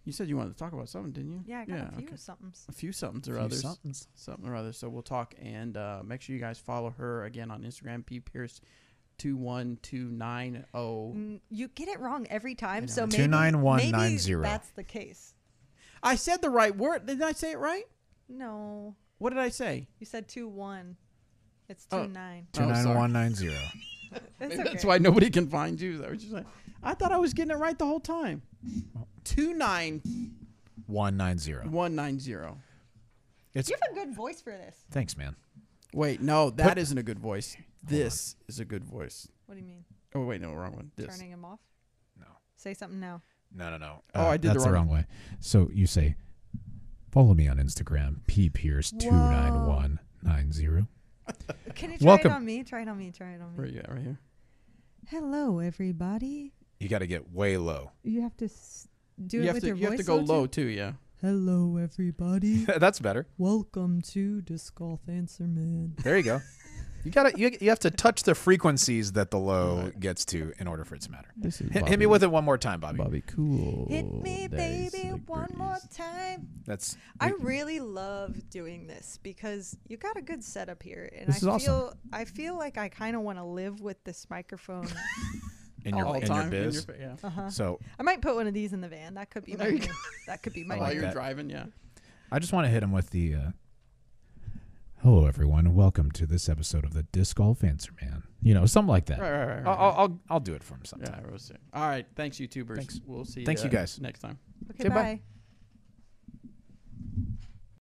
You said you wanted to talk about something, didn't you? Yeah, I got a few somethings. A few somethings or Few others. somethings. Something or other. So we'll talk, and make sure you guys follow her again on Instagram, Pierce 21290. You get it wrong every time, know. so maybe 29190. that's the case. I said the right word. Didn't I say it right? No, What did I say? you said 2-1. It's Oh. 2-9. 29190. It's Maybe okay. that's why nobody can find you. Is that what you're saying? I thought I was getting it right the whole time. 29190. 190. You have a good voice for this. Thanks, man. Wait, no, that isn't a good voice. This is a good voice. What do you mean? Oh wait, no, wrong one. This. Turning him off? No. Say something now. No. Oh, I did that's the wrong way. So you say, follow me on Instagram, Pierce29190. Can you try Welcome. it on me? Try it on me. Try it on me. Where you at? Right here. Hello, everybody. You got to get way low. You have to do You it have with to. your You voice. have to go though, low too? too. Yeah. Hello, everybody. That's better. Welcome to Disc Golf Answer Man. There you go. You have to touch the frequencies that the low gets to in order for it to matter. This is Hit me with it one more time, Bobby. Bobby Cool. Hit me, baby, one more time. That's I really love doing this because you got a good setup here, and This is awesome. I feel like I kind of want to live with this microphone. in your all in the your time. biz. Yeah. Uh-huh. So I might put one of these in the van. That could be There my you go. that could be my I While like new- you're that. driving, yeah. I just want to hit him with the hello everyone and welcome to this episode of the Disc Golf Answer Man. Something like that. Right. I'll do it for him Yeah, sometime. all right. Thanks, YouTubers. Thanks. We'll see. Thanks, you guys. next time. Okay, Okay, bye. bye.